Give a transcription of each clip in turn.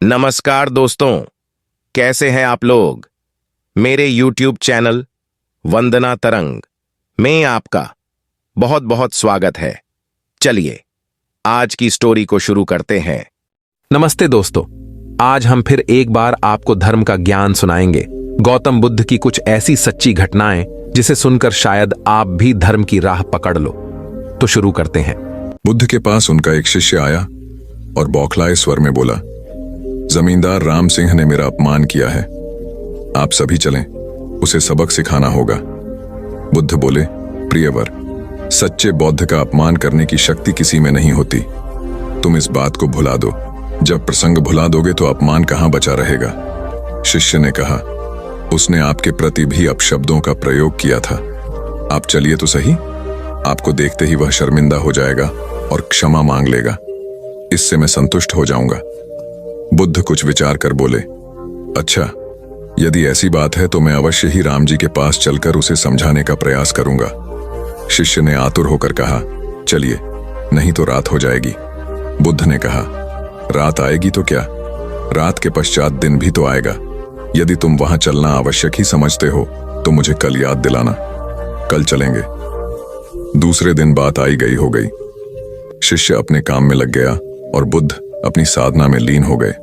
नमस्कार दोस्तों, कैसे हैं आप लोग। मेरे YouTube चैनल वंदना तरंग में आपका बहुत बहुत स्वागत है। चलिए आज की स्टोरी को शुरू करते हैं। नमस्ते दोस्तों, आज हम फिर एक बार आपको धर्म का ज्ञान सुनाएंगे। गौतम बुद्ध की कुछ ऐसी सच्ची घटनाएं जिसे सुनकर शायद आप भी धर्म की राह पकड़ लो। तो शुरू करते हैं। बुद्ध के पास उनका एक शिष्य आया और बौखलाए स्वर में बोला, जमींदार राम सिंह ने मेरा अपमान किया है, आप सभी चलें, उसे सबक सिखाना होगा। बुद्ध बोले, प्रियवर, सच्चे बौद्ध का अपमान करने की शक्ति किसी में नहीं होती। तुम इस बात को भुला दो। जब प्रसंग भुला दोगे तो अपमान कहां बचा रहेगा। शिष्य ने कहा, उसने आपके प्रति भी अपशब्दों का प्रयोग किया था। आप चलिए तो सही, आपको देखते ही वह शर्मिंदा हो जाएगा और क्षमा मांग लेगा। इससे मैं संतुष्ट हो जाऊंगा। बुद्ध कुछ विचार कर बोले, अच्छा, यदि ऐसी बात है तो मैं अवश्य ही राम जी के पास चलकर उसे समझाने का प्रयास करूंगा। शिष्य ने आतुर होकर कहा, चलिए, नहीं तो रात हो जाएगी। बुद्ध ने कहा, रात आएगी तो क्या, रात के पश्चात दिन भी तो आएगा। यदि तुम वहां चलना आवश्यक ही समझते हो तो मुझे कल याद दिलाना, कल चलेंगे। दूसरे दिन बात आई गई हो गई। शिष्य अपने काम में लग गया और बुद्ध अपनी साधना में लीन हो गए।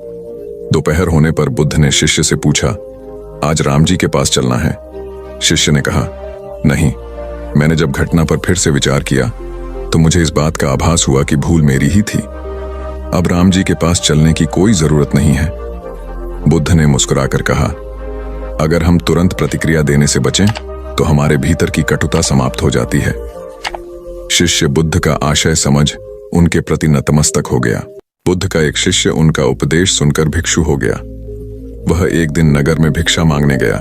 दोपहर होने पर बुद्ध ने शिष्य से पूछा, आज राम जी के पास चलना है। शिष्य ने कहा, नहीं, मैंने जब घटना पर फिर से विचार किया तो मुझे इस बात का आभास हुआ कि भूल मेरी ही थी। अब राम जी के पास चलने की कोई जरूरत नहीं है। बुद्ध ने मुस्कुराकर कहा, अगर हम तुरंत प्रतिक्रिया देने से बचें तो हमारे भीतर की कटुता समाप्त हो जाती है। शिष्य बुद्ध का आशय समझ उनके प्रति नतमस्तक हो गया। बुद्ध का एक शिष्य उनका उपदेश सुनकर भिक्षु हो गया। वह एक दिन नगर में भिक्षा मांगने गया।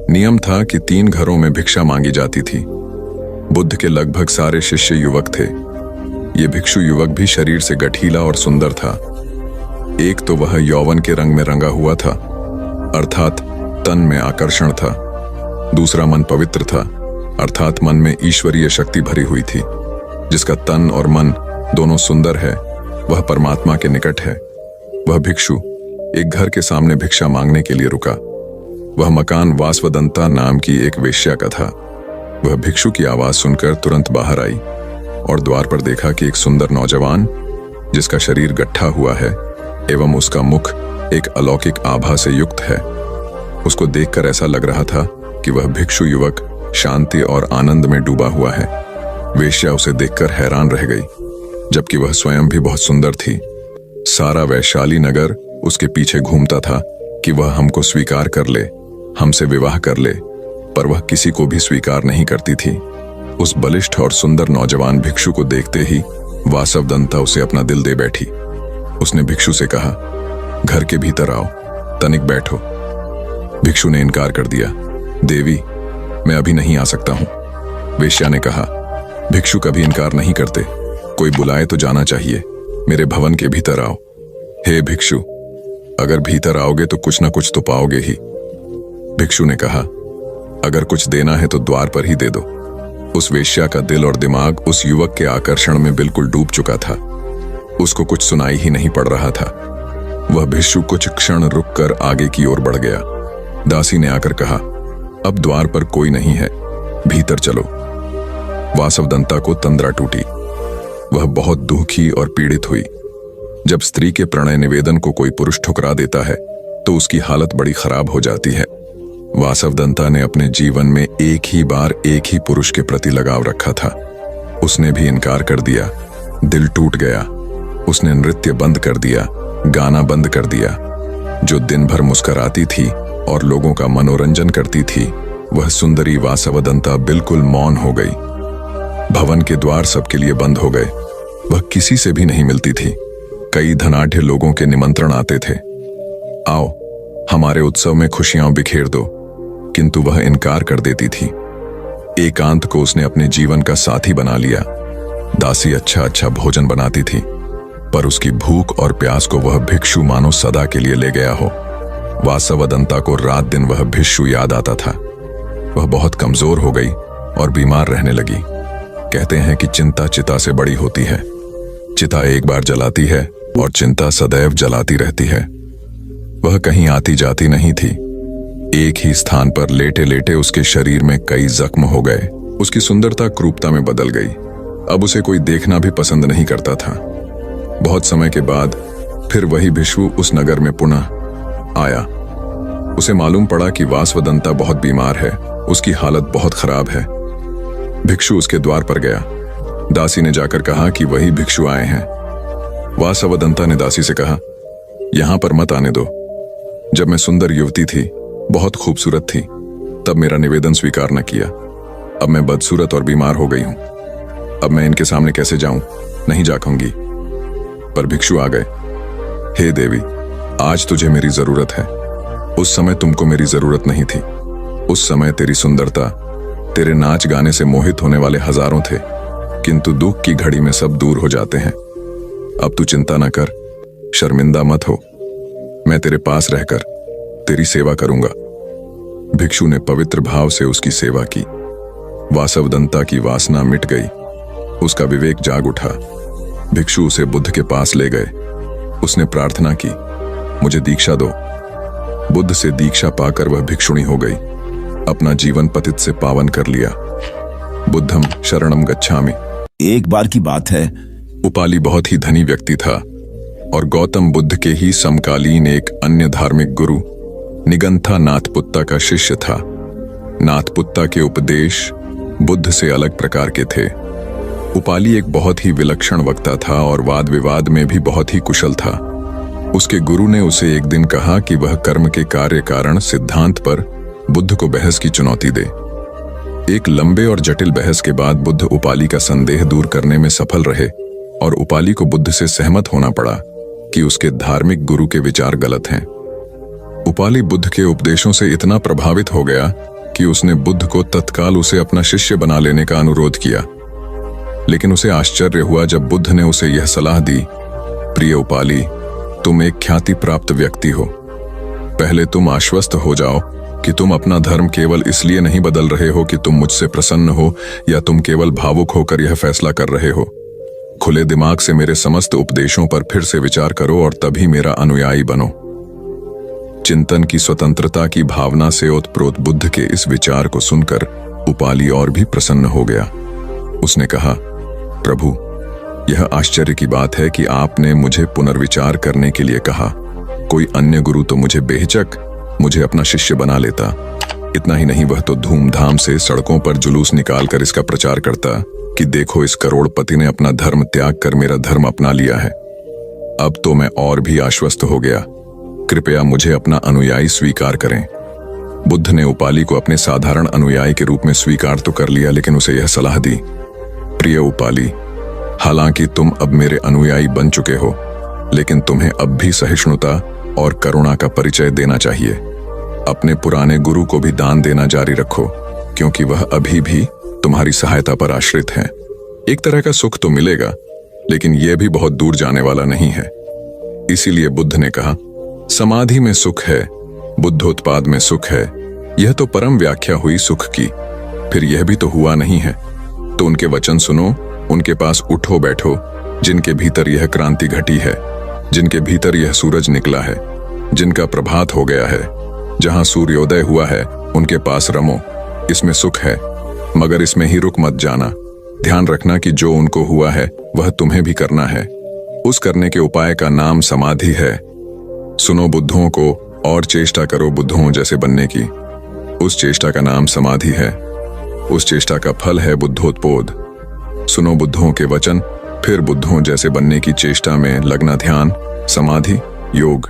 नियम था कि 3 घरों में भिक्षा मांगी जाती थी। बुद्ध के लगभग सारे शिष्य युवक थे। ये भिक्षु युवक भी शरीर से गठीला और सुंदर था। एक तो वह यौवन के रंग में रंगा हुआ था, अर्थात तन में आकर्षण था। दूसरा मन पवित्र था, अर्थात मन में ईश्वरीय शक्ति भरी हुई थी। जिसका तन और मन दोनों सुंदर है वह परमात्मा के निकट है। वह भिक्षु एक घर के सामने भिक्षा मांगने के लिए रुका। वह मकान वासवदंता नाम की एक वेश्या का था। वह भिक्षु की आवाज सुनकर तुरंत बाहर आई और द्वार पर देखा कि एक सुंदर नौजवान, जिसका शरीर गट्ठा हुआ है एवं उसका मुख एक अलौकिक आभा से युक्त है। उसको देखकर ऐसा लग रहा था कि वह भिक्षु युवक शांति और आनंद में डूबा हुआ है। वेश्या उसे देखकर हैरान रह गई, जबकि वह स्वयं भी बहुत सुंदर थी। सारा वैशाली नगर उसके पीछे घूमता था कि वह हमको स्वीकार कर ले, हमसे विवाह कर ले, पर वह किसी को भी स्वीकार नहीं करती थी। उस बलिष्ठ और सुंदर नौजवान भिक्षु को देखते ही वासवदंता उसे अपना दिल दे बैठी। उसने भिक्षु से कहा, घर के भीतर आओ, तनिक बैठो। भिक्षु ने इनकार कर दिया, देवी, मैं अभी नहीं आ सकता हूं। वेश्या ने कहा, भिक्षु कभी इनकार नहीं करते, कोई बुलाए तो जाना चाहिए। मेरे भवन के भीतर आओ। हे भिक्षु, अगर भीतर आओगे तो कुछ ना कुछ तो पाओगे ही। भिक्षु ने कहा, अगर कुछ देना है तो द्वार पर ही दे दो। उस वेश्या का दिल और दिमाग उस युवक के आकर्षण में बिल्कुल डूब चुका था। उसको कुछ सुनाई ही नहीं पड़ रहा था। वह भिक्षु कुछ क्षण रुककर आगे की ओर बढ़ गया। दासी ने आकर कहा, अब द्वार पर कोई नहीं है, भीतर चलो। वासवदंता को तंद्रा टूटी। वह बहुत दुखी और पीड़ित हुई। जब स्त्री के प्रणय निवेदन को कोई पुरुष ठुकरा देता है तो उसकी हालत बड़ी खराब हो जाती है। वासवदंता ने अपने जीवन में एक ही बार एक ही पुरुष के प्रति लगाव रखा था। उसने भी इनकार कर दिया। दिल टूट गया। उसने नृत्य बंद कर दिया, गाना बंद कर दिया। जो दिन भर मुस्कुराती थी और लोगों का मनोरंजन करती थी, वह सुंदरी वासवदंता बिल्कुल मौन हो गई। भवन के द्वार सबके लिए बंद हो गए। वह किसी से भी नहीं मिलती थी। कई धनाढ्य लोगों के निमंत्रण आते थे, आओ हमारे उत्सव में खुशियां बिखेर दो, किंतु वह इनकार कर देती थी। एकांत को उसने अपने जीवन का साथी बना लिया। दासी अच्छा अच्छा भोजन बनाती थी, पर उसकी भूख और प्यास को वह भिक्षु मानो सदा के लिए ले गया हो। वासवदंता को रात दिन वह भिक्षु याद आता था। वह बहुत कमजोर हो गई और बीमार रहने लगी। कहते हैं कि चिंता चिता से बड़ी होती है। चिता एक बार जलाती है और चिंता सदैव जलाती रहती है। वह कहीं आती जाती नहीं थी। एक ही स्थान पर लेटे लेटे उसके शरीर में कई जख्म हो गए। उसकी सुंदरता क्रूरता में बदल गई। अब उसे कोई देखना भी पसंद नहीं करता था। बहुत समय के बाद फिर वही भिक्षु उस नगर में पुनः आया। उसे मालूम पड़ा कि वासवदंता बहुत बीमार है, उसकी हालत बहुत खराब है। भिक्षु उसके द्वार पर गया। दासी ने जाकर कहा कि वही भिक्षु आए हैं। वासवदंता ने दासी से कहा, यहां पर मत आने दो। जब मैं सुंदर युवती थी, बहुत खूबसूरत थी, तब मेरा निवेदन स्वीकार न किया। अब मैं बदसूरत और बीमार हो गई हूं। अब मैं इनके सामने कैसे जाऊं? नहीं जा पाऊंगी। पर भिक्षु आ गए। हे देवी, आज तुझे मेरी जरूरत है। उस समय तुमको मेरी जरूरत नहीं थी। उस समय तेरी सुंदरता, तेरे नाच गाने से मोहित होने वाले हजारों थे, किंतु दुख की घड़ी में सब दूर हो जाते हैं। अब तू चिंता न कर, शर्मिंदा मत हो। मैं तेरे पास रहकर तेरी सेवा करूंगा। भिक्षु ने पवित्र भाव से उसकी सेवा की। वासवदंता की वासना मिट गई। उसका विवेक जाग उठा। भिक्षु उसे बुद्ध के पास ले गए। उसने प्रार्थना की, मुझे दीक्षा दो। बुद्ध से दीक्षा पाकर वह भिक्षुणी हो गई। अपना जीवन पतित से पावन कर लिया। बुद्धम शरणम गच्छामि। एक बार की बात है, उपाली बहुत ही धनी व्यक्ति था और गौतम बुद्ध के ही समकालीन एक अन्य धार्मिक गुरु निगंथा नाथपुत्ता का शिष्य था। नाथपुत्ता के उपदेश बुद्ध से अलग प्रकार के थे। उपाली एक बहुत ही विलक्षण वक्ता था और वाद विवाद में भी बहुत ही कुशल था। उसके गुरु ने उसे एक दिन कहा कि वह कर्म के कार्य कारण सिद्धांत पर बुद्ध को बहस की चुनौती दे। एक लंबे और जटिल बहस के बाद बुद्ध उपाली का संदेह दूर करने में सफल रहे और उपाली को बुद्ध से सहमत होना पड़ा कि उसके धार्मिक गुरु के विचार गलत हैं। उपाली बुद्ध के उपदेशों से इतना प्रभावित हो गया कि उसने बुद्ध को तत्काल उसे अपना शिष्य बना लेने का अनुरोध किया। लेकिन उसे आश्चर्य हुआ जब बुद्ध ने उसे यह सलाह दी, प्रिय उपाली, तुम एक ख्याति प्राप्त व्यक्ति हो। पहले तुम आश्वस्त हो जाओ कि तुम अपना धर्म केवल इसलिए नहीं बदल रहे हो कि तुम मुझसे प्रसन्न हो या तुम केवल भावुक होकर यह फैसला कर रहे हो। खुले दिमाग से मेरे समस्त उपदेशों पर फिर से विचार करो और तभी मेरा अनुयायी बनो। चिंतन की स्वतंत्रता की भावना से ओतप्रोत बुद्ध के इस विचार को सुनकर उपाली और भी प्रसन्न हो गया। उसने कहा, प्रभु, यह आश्चर्य की बात है कि आपने मुझे पुनर्विचार करने के लिए कहा। कोई अन्य गुरु तो मुझे बेहिचक मुझे अपना शिष्य बना लेता। इतना ही नहीं, वह तो धूमधाम से सड़कों पर जुलूस निकालकर इसका प्रचार करता कि देखो, इस करोड़पति ने अपना धर्म त्याग कर मेरा धर्म अपना लिया है। अब तो मैं और भी आश्वस्त हो गया। कृपया मुझे अपना अनुयायी स्वीकार करें। बुद्ध ने उपाली को अपने साधारण अनुयायी के रूप में स्वीकार तो कर लिया, लेकिन उसे यह सलाह दी, प्रिय उपाली, हालांकि तुम अब मेरे अनुयायी बन चुके हो, लेकिन तुम्हें अब भी सहिष्णुता और करुणा का परिचय देना चाहिए। अपने पुराने गुरु को भी दान देना जारी रखो, क्योंकि वह अभी भी तुम्हारी सहायता पर आश्रित है। एक तरह का सुख तो मिलेगा, लेकिन यह भी बहुत दूर जाने वाला नहीं है। इसीलिए बुद्ध ने कहा, समाधि में सुख है, बुद्धोत्पाद में सुख है। यह तो परम व्याख्या हुई सुख की। फिर यह भी तो हुआ नहीं है। तो उनके वचन सुनो, उनके पास उठो बैठो, जिनके भीतर यह क्रांति घटी है, जिनके भीतर यह सूरज निकला है, जिनका प्रभात हो गया है। जहां सूर्योदय हुआ है उनके पास रमो। इसमें सुख है, मगर इसमें ही रुक मत जाना। ध्यान रखना कि जो उनको हुआ है वह तुम्हें भी करना है। उस करने के उपाय का नाम समाधि है। सुनो बुद्धों को और चेष्टा करो बुद्धों जैसे बनने की। उस चेष्टा का नाम समाधि है। उस चेष्टा का फल है बुद्धोत्पोध। सुनो बुद्धों के वचन, फिर बुद्धों जैसे बनने की चेष्टा में लगना ध्यान, समाधि, योग।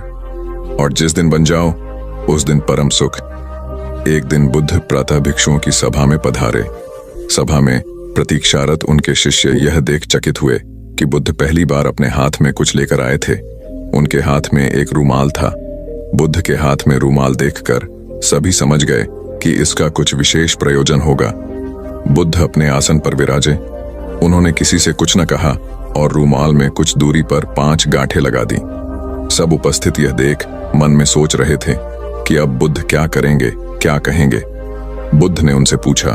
और जिस दिन बन जाओ उस दिन परम सुख। एक दिन बुद्ध प्रातः भिक्षुओं की सभा में पधारे। सभा में प्रतीक्षारत उनके शिष्य यह देख चकित हुए कि बुद्ध पहली बार अपने हाथ में कुछ लेकर आए थे। उनके हाथ में एक रूमाल था। बुद्ध के हाथ में रूमाल देखकर सभी समझ गए कि इसका कुछ विशेष प्रयोजन होगा। बुद्ध अपने आसन पर विराजे। उन्होंने किसी से कुछ न कहा और रूमाल में कुछ दूरी पर 5 गांठें लगा दी। सब उपस्थित यह देख मन में सोच रहे थे कि अब बुद्ध क्या करेंगे, क्या कहेंगे। बुद्ध ने उनसे पूछा,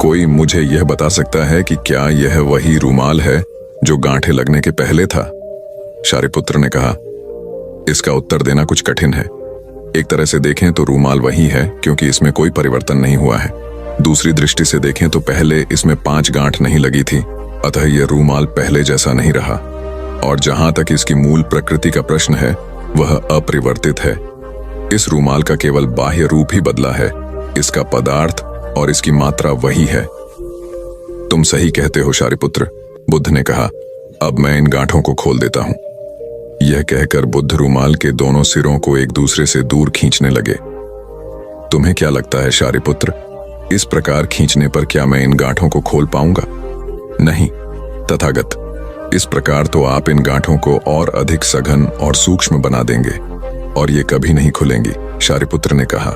कोई मुझे यह बता सकता है कि क्या यह वही रूमाल है जो गांठें लगने के पहले था? शारिपुत्र ने कहा, इसका उत्तर देना कुछ कठिन है। एक तरह से देखें तो रूमाल वही है, क्योंकि इसमें कोई परिवर्तन नहीं हुआ है। दूसरी दृष्टि से देखें तो पहले इसमें 5 गांठ नहीं लगी थी, अतः यह रूमाल पहले जैसा नहीं रहा। और जहां तक इसकी मूल प्रकृति का प्रश्न है, वह अपरिवर्तित है। इस रूमाल का केवल बाह्य रूप ही बदला है, इसका पदार्थ और इसकी मात्रा वही है। तुम सही कहते हो शारिपुत्र, बुद्ध ने कहा। अब मैं इन गांठों को खोल देता हूं। यह कहकर बुद्ध रूमाल के दोनों सिरों को एक दूसरे से दूर खींचने लगे। तुम्हें क्या लगता है शारिपुत्र, इस प्रकार खींचने पर क्या मैं इन गांठों को खोल पाऊंगा? नहीं तथागत, इस प्रकार तो आप इन गांठों को और अधिक सघन और सूक्ष्म बना देंगे और ये कभी नहीं खुलेंगी, शारिपुत्र ने कहा।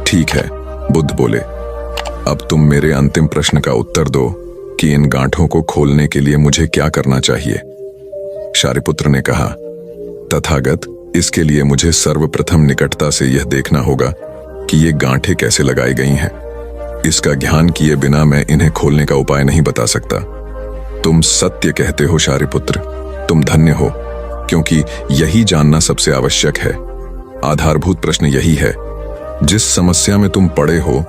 ठीक है, बुद्ध बोले। अब तुम मेरे अंतिम प्रश्न का उत्तर दो कि इन गांठों को खोलने के लिए मुझे क्या करना चाहिए। शारिपुत्र ने कहा, तथागत, इसके लिए मुझे सर्वप्रथम निकटता से यह देखना होगा कि ये गांठें कैसे लगाई गई हैं। इसका ज्ञान किए बिना मैं इन्हें खोलने का उपाय नहीं बता सकता। तुम सत्य कहते हो शारिपुत्र, तुम धन्य हो, क्योंकि यही जानना सबसे आवश्यक है। आधारभूत प्रश्न यही है। जिस समस्या में तुम पड़े हो,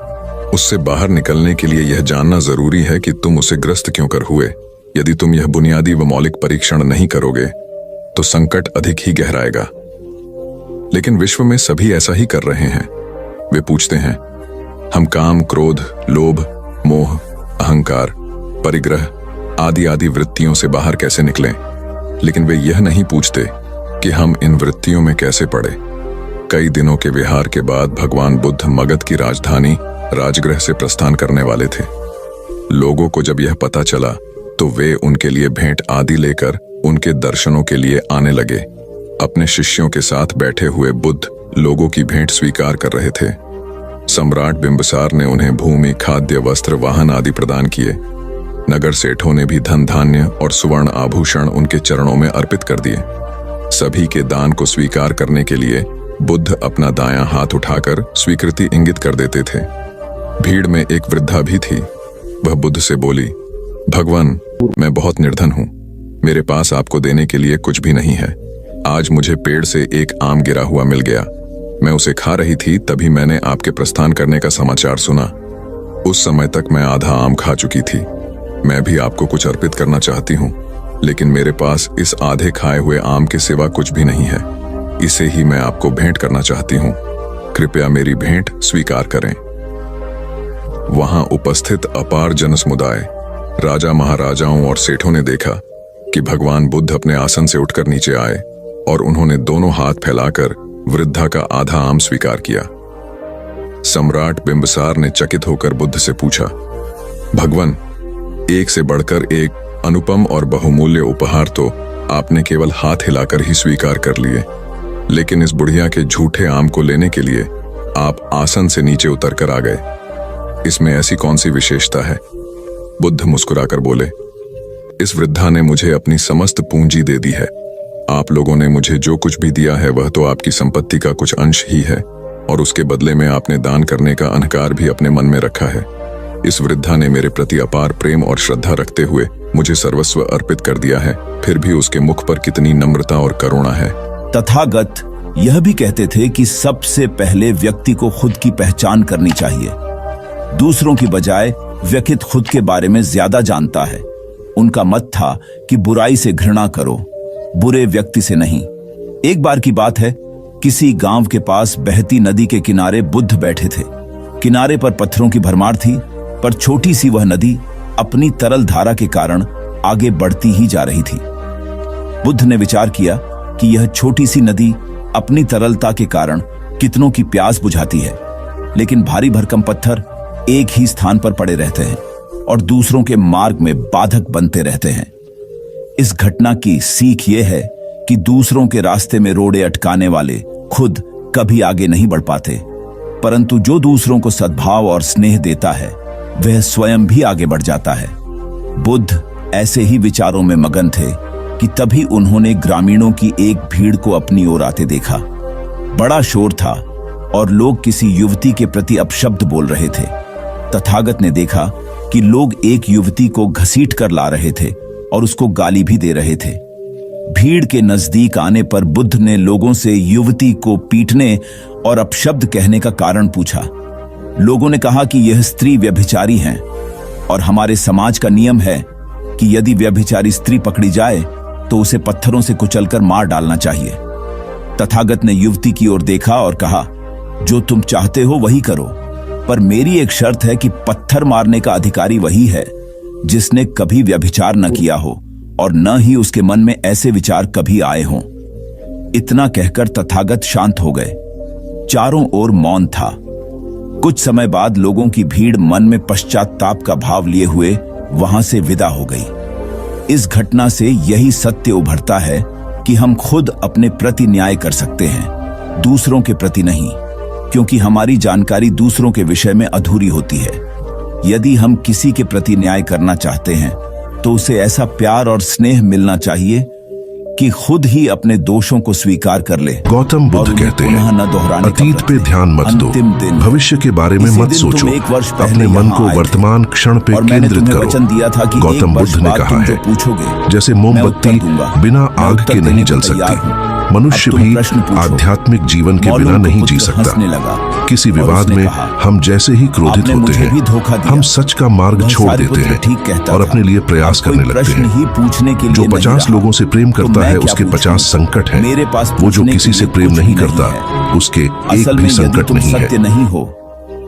उससे बाहर निकलने के लिए यह जानना जरूरी है कि तुम उसे ग्रस्त क्यों कर हुए। यदि तुम यह बुनियादी व मौलिक परीक्षण नहीं करोगे तो संकट अधिक ही गहराएगा। लेकिन विश्व में सभी ऐसा ही कर रहे हैं। वे पूछते हैं, हम काम, क्रोध, लोभ, मोह, अहंकार, परिग्रह आदि आदि वृत्तियों से बाहर कैसे निकलें, लेकिन वे यह नहीं पूछते कि हम इन वृत्तियों में कैसे पड़े। कई दिनों के विहार के बाद भगवान बुद्ध मगध की राजधानी राजगृह से प्रस्थान करने वाले थे। लोगों को जब यह पता चला तो वे उनके लिए भेंट आदि लेकर उनके दर्शनों के लिए आने लगे। अपने शिष्यों के साथ बैठे हुए बुद्ध लोगों की भेंट स्वीकार कर रहे थे। सम्राट बिंबिसार ने उन्हें भूमि, खाद्य, वस्त्र, वाहन आदि प्रदान किए। नगर सेठों ने भी धन धान्य और सुवर्ण आभूषण उनके चरणों में अर्पित कर दिए। सभी के दान को स्वीकार करने के लिए बुद्ध अपना दायां हाथ उठाकर स्वीकृति इंगित कर देते थे। भीड़ में एक वृद्धा भी थी। वह बुद्ध से बोली, भगवान, मैं बहुत निर्धन हूं, मेरे पास आपको देने के लिए कुछ भी नहीं है। आज मुझे पेड़ से एक आम गिरा हुआ मिल गया। मैं उसे खा रही थी, तभी मैंने आपके प्रस्थान करने का समाचार सुना। उस समय तक मैं आधा आम खा चुकी थी। मैं भी आपको कुछ अर्पित करना चाहती हूँ, लेकिन मेरे पास इस आधे खाए हुए आम के सिवा कुछ भी नहीं है। इसे ही मैं आपको भेंट करना चाहती हूँ। कृपया मेरी भेंट स्वीकार करें। वहां उपस्थित अपार जनसमुदाय, राजा, महाराजाओं और सेठों ने देखा कि भगवान बुद्ध अपने आसन से उठकर नीचे आए और उन्होंने दोनों हाथ फैलाकर वृद्धा का आधा आम स्वीकार किया। सम्राट बिंबिसार ने चकित होकर बुद्ध से पूछा, भगवान, एक से बढ़कर एक अनुपम और बहुमूल्य उपहार तो आपने केवल हाथ हिलाकर ही स्वीकार कर लिए, लेकिन इस बुढ़िया के झूठे आम को लेने के लिए आप आसन से नीचे उतरकर आ गए। इसमें ऐसी कौन सी विशेषता है? बुद्ध मुस्कुराकर बोले, इस वृद्धा ने मुझे अपनी समस्त पूंजी दे दी है। आप लोगों ने मुझे जो कुछ भी दिया है वह तो आपकी संपत्ति का कुछ अंश ही है, और उसके बदले में आपने दान करने का अहंकार भी अपने मन में रखा है। इस वृद्धा ने मेरे प्रति अपार प्रेम और श्रद्धा रखते हुए मुझे सर्वस्व अर्पित कर दिया है, फिर भी उसके मुख पर कितनी नम्रता और करुणा है। तथागत यह भी कहते थे कि सबसे पहले व्यक्ति को खुद की पहचान करनी चाहिए। दूसरों की बजाय व्यक्ति खुद के बारे में ज्यादा जानता है। उनका मत था कि बुराई से घृणा करो, बुरे व्यक्ति से नहीं। एक बार की बात है, किसी गांव के पास बहती नदी के किनारे बुद्ध बैठे थे। किनारे पर पत्थरों की भरमार थी, पर छोटी सी वह नदी अपनी तरल धारा के कारण आगे बढ़ती ही जा रही थी। बुद्ध ने विचार किया कि यह छोटी सी नदी अपनी तरलता के कारण कितनों की प्यास बुझाती है, लेकिन भारी भरकम पत्थर एक ही स्थान पर पड़े रहते हैं और दूसरों के मार्ग में बाधक बनते रहते हैं। इस घटना की सीख यह है कि दूसरों के रास्ते में रोड़े अटकाने वाले खुद कभी आगे नहीं बढ़ पाते, परंतु जो दूसरों को सद्भाव और स्नेह देता है वह स्वयं भी आगे बढ़ जाता है। बुद्ध ऐसे ही विचारों में मगन थे कि तभी उन्होंने ग्रामीणों की एक भीड़ को अपनी ओर आते देखा। बड़ा शोर था और लोग किसी युवती के प्रति अपशब्द बोल रहे थे। तथागत ने देखा कि लोग एक युवती को घसीट कर ला रहे थे और उसको गाली भी दे रहे थे। भीड़ के नजदीक आने पर बुद्ध ने लोगों से युवती को पीटने और अपशब्द कहने का कारण पूछा। लोगों ने कहा कि यह स्त्री व्यभिचारी है और हमारे समाज का नियम है कि यदि व्यभिचारी स्त्री पकड़ी जाए तो उसे पत्थरों से कुचलकर मार डालना चाहिए। तथागत ने युवती की ओर देखा और कहा, जो तुम चाहते हो वही करो, पर मेरी एक शर्त है कि पत्थर मारने का अधिकारी वही है जिसने कभी व्यभिचार न किया हो और न ही उसके मन में ऐसे विचार कभी आए हों। इतना कहकर तथागत शांत हो गए। चारों ओर मौन था। कुछ समय बाद लोगों की भीड़ मन में पश्चाताप का भाव लिए हुए वहां से विदा हो गई। इस घटना से यही सत्य उभरता है कि हम खुद अपने प्रति न्याय कर सकते हैं, दूसरों के प्रति नहीं, क्योंकि हमारी जानकारी दूसरों के विषय में अधूरी होती है। यदि हम किसी के प्रति न्याय करना चाहते हैं तो उसे ऐसा प्यार और स्नेह मिलना चाहिए कि खुद ही अपने दोषों को स्वीकार कर ले। गौतम बुद्ध कहते हैं, अतीत पे ध्यान मत दो, भविष्य के बारे में मत सोचो, अपने मन को वर्तमान क्षण पे केंद्रित करो। गौतम बुद्ध ने कहा है, जैसे मोमबत्ती बिना आग के नहीं जल सकती, मनुष्य भी आध्यात्मिक जीवन के बिना नहीं जी सकता। किसी विवाद में हम जैसे ही क्रोधित होते हैं, हम सच का मार्ग छोड़ देते हैं और अपने लिए प्रयास करने लगते हैं। जो 50 लोगों से प्रेम करता है उसके 50 संकट हैं। वो जो किसी से प्रेम नहीं करता उसके एक भी संकट नहीं है। सत्य नहीं हो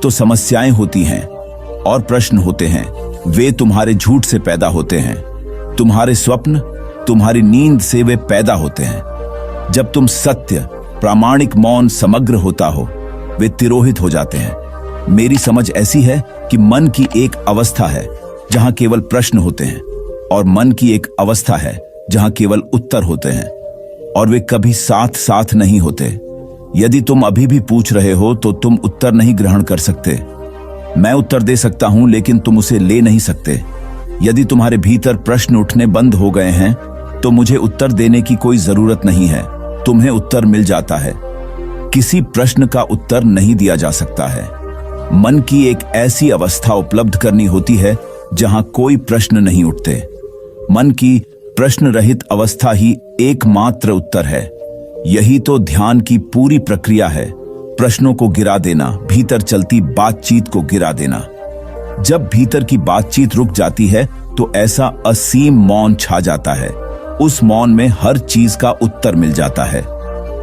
तो समस्याएं होती हैं और प्रश्न होते हैं। वे तुम्हारे झूठ से पैदा होते हैं। तुम्हारे स्वप्न, तुम्हारी नींद से वे पैदा होते हैं। जब तुम सत्य, प्रामाणिक, मौन, समग्र होता हो, वे तिरोहित हो जाते हैं। मेरी समझ ऐसी है कि मन की एक अवस्था है जहां केवल प्रश्न होते हैं और मन की एक अवस्था है जहां केवल उत्तर होते हैं, और वे कभी साथ साथ नहीं होते। यदि तुम अभी भी पूछ रहे हो तो तुम उत्तर नहीं ग्रहण कर सकते। मैं उत्तर दे सकता हूं लेकिन तुम उसे ले नहीं सकते। यदि तुम्हारे भीतर प्रश्न उठने बंद हो गए हैं तो मुझे उत्तर देने की कोई जरूरत नहीं है। तुम्हें उत्तर मिल जाता है। किसी प्रश्न का उत्तर नहीं दिया जा सकता है। मन की एक ऐसी अवस्था उपलब्ध करनी होती है जहां कोई प्रश्न नहीं उठते। मन की प्रश्न रहित अवस्था ही एकमात्र उत्तर है। यही तो ध्यान की पूरी प्रक्रिया है। प्रश्नों को गिरा देना, भीतर चलती बातचीत को गिरा देना। जब भीतर की बातचीत रुक जाती है तो ऐसा असीम मौन छा जाता है। उस मौन में हर चीज का उत्तर मिल जाता है।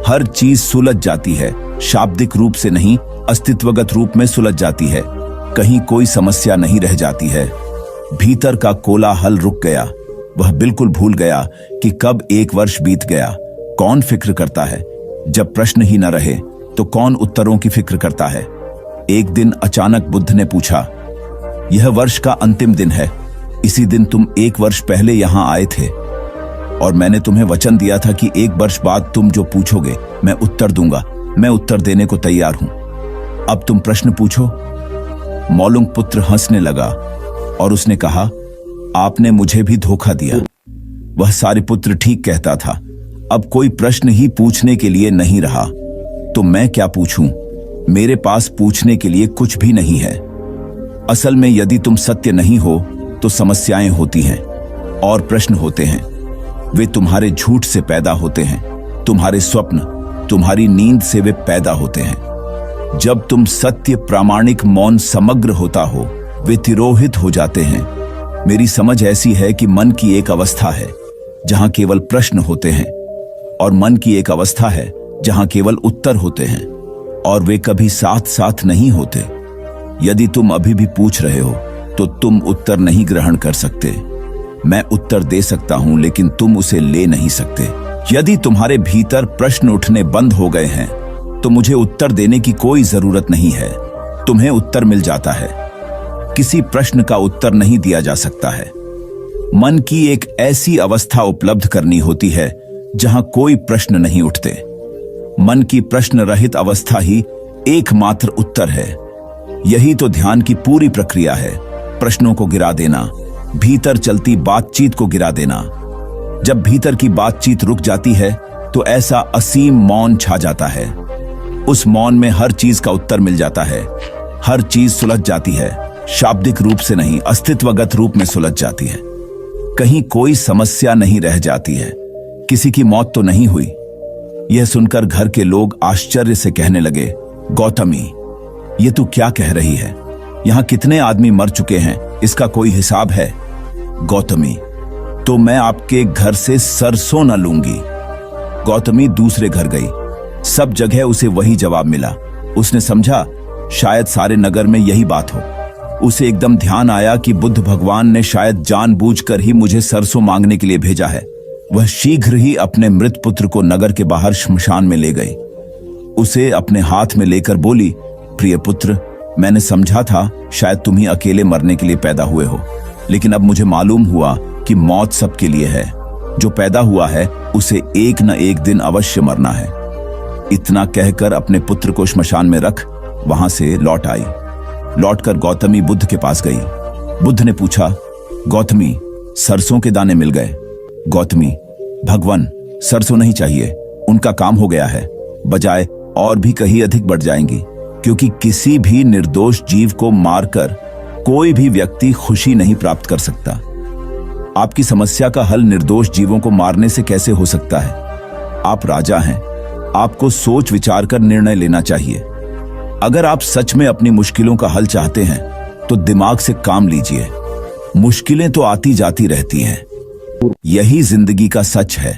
हर चीज सुलझ जाती है, शाब्दिक रूप से नहीं, अस्तित्वगत रूप में सुलझ जाती है। कहीं कोई समस्या नहीं रह जाती है। भीतर का कोलाहल रुक गया। वह बिल्कुल भूल गया कि कब 1 वर्ष बीत गया। कौन फिक्र करता है? जब प्रश्न ही न रहे तो कौन उत्तरों की फिक्र करता है? एक दिन अचानक बुद्ध ने पूछा, यह वर्ष का अंतिम दिन है। इसी दिन तुम 1 वर्ष पहले यहां आए थे और मैंने तुम्हें वचन दिया था कि 1 वर्ष बाद तुम जो पूछोगे मैं उत्तर दूंगा। मैं उत्तर देने को तैयार हूं। अब तुम प्रश्न पूछो। मौलुंग पुत्र हंसने लगा और उसने कहा, आपने मुझे भी धोखा दिया। वह सारिपुत्र ठीक कहता था। अब कोई प्रश्न ही पूछने के लिए नहीं रहा तो मैं क्या पूछूं? मेरे पास पूछने के लिए कुछ भी नहीं है। असल में यदि तुम सत्य नहीं हो तो समस्याएं होती हैं और प्रश्न होते हैं। वे तुम्हारे झूठ से पैदा होते हैं। तुम्हारे स्वप्न, तुम्हारी नींद से वे पैदा होते हैं। जब तुम सत्य, प्रामाणिक, मौन, समग्र होता हो, वे तिरोहित हो जाते हैं। मेरी समझ ऐसी है कि मन की एक अवस्था है जहां केवल प्रश्न होते हैं और मन की एक अवस्था है जहां केवल उत्तर होते हैं, और वे कभी साथ साथ नहीं होते। यदि तुम अभी भी पूछ रहे हो तो तुम उत्तर नहीं ग्रहण कर सकते। मैं उत्तर दे सकता हूं लेकिन तुम उसे ले नहीं सकते। यदि तुम्हारे भीतर प्रश्न उठने बंद हो गए हैं तो मुझे उत्तर देने की कोई जरूरत नहीं है। तुम्हें उत्तर मिल जाता है। किसी प्रश्न का उत्तर नहीं दिया जा सकता है। मन की एक ऐसी अवस्था उपलब्ध करनी होती है जहां कोई प्रश्न नहीं उठते। मन की प्रश्न रहित अवस्था ही एकमात्र उत्तर है। यही तो ध्यान की पूरी प्रक्रिया है। प्रश्नों को गिरा देना, भीतर चलती बातचीत को गिरा देना। जब भीतर की बातचीत रुक जाती है तो ऐसा असीम मौन छा जाता है। उस मौन में हर चीज का उत्तर मिल जाता है। हर चीज सुलझ जाती है, शाब्दिक रूप से नहीं, अस्तित्वगत रूप में सुलझ जाती है। कहीं कोई समस्या नहीं रह जाती है। किसी की मौत तो नहीं हुई? यह सुनकर घर के लोग आश्चर्य से कहने लगे, गौतमी, ये तू क्या कह रही है? यहां कितने आदमी मर चुके हैं, इसका कोई हिसाब है? गौतमी, तो मैं आपके घर से सरसों न लूंगी। गौतमी दूसरे घर गई। सब जगह उसे वही जवाब मिला। उसने समझा शायद सारे नगर में यही बात हो। उसे एकदम ध्यान आया कि बुद्ध भगवान ने शायद जानबूझकर ही मुझे सरसों मांगने के लिए भेजा है। वह शीघ्र ही अपने मृत पुत्र को नगर के बाहर श्मशान में ले गई। उसे अपने हाथ में लेकर बोली, प्रिय पुत्र, मैंने समझा था शायद तुम ही अकेले मरने के लिए पैदा हुए हो, लेकिन अब मुझे मालूम हुआ कि मौत सबके लिए है। जो पैदा हुआ है उसे एक न एक दिन अवश्य मरना है। इतना कहकर अपने पुत्र को श्मशान में रख वहां से लौट आई। लौटकर गौतमी बुद्ध के पास गई। बुद्ध ने पूछा, गौतमी, सरसों के दाने मिल गए? गौतमी, भगवान, सरसों नहीं चाहिए, उनका काम हो गया है। बजाय और भी कहीं अधिक बढ़ जाएंगी, क्योंकि किसी भी निर्दोष जीव को मारकर कोई भी व्यक्ति खुशी नहीं प्राप्त कर सकता। आपकी समस्या का हल निर्दोष जीवों को मारने से कैसे हो सकता है? आप राजा हैं, आपको सोच विचार कर निर्णय लेना चाहिए। अगर आप सच में अपनी मुश्किलों का हल चाहते हैं तो दिमाग से काम लीजिए। मुश्किलें तो आती जाती रहती हैं, यही जिंदगी का सच है।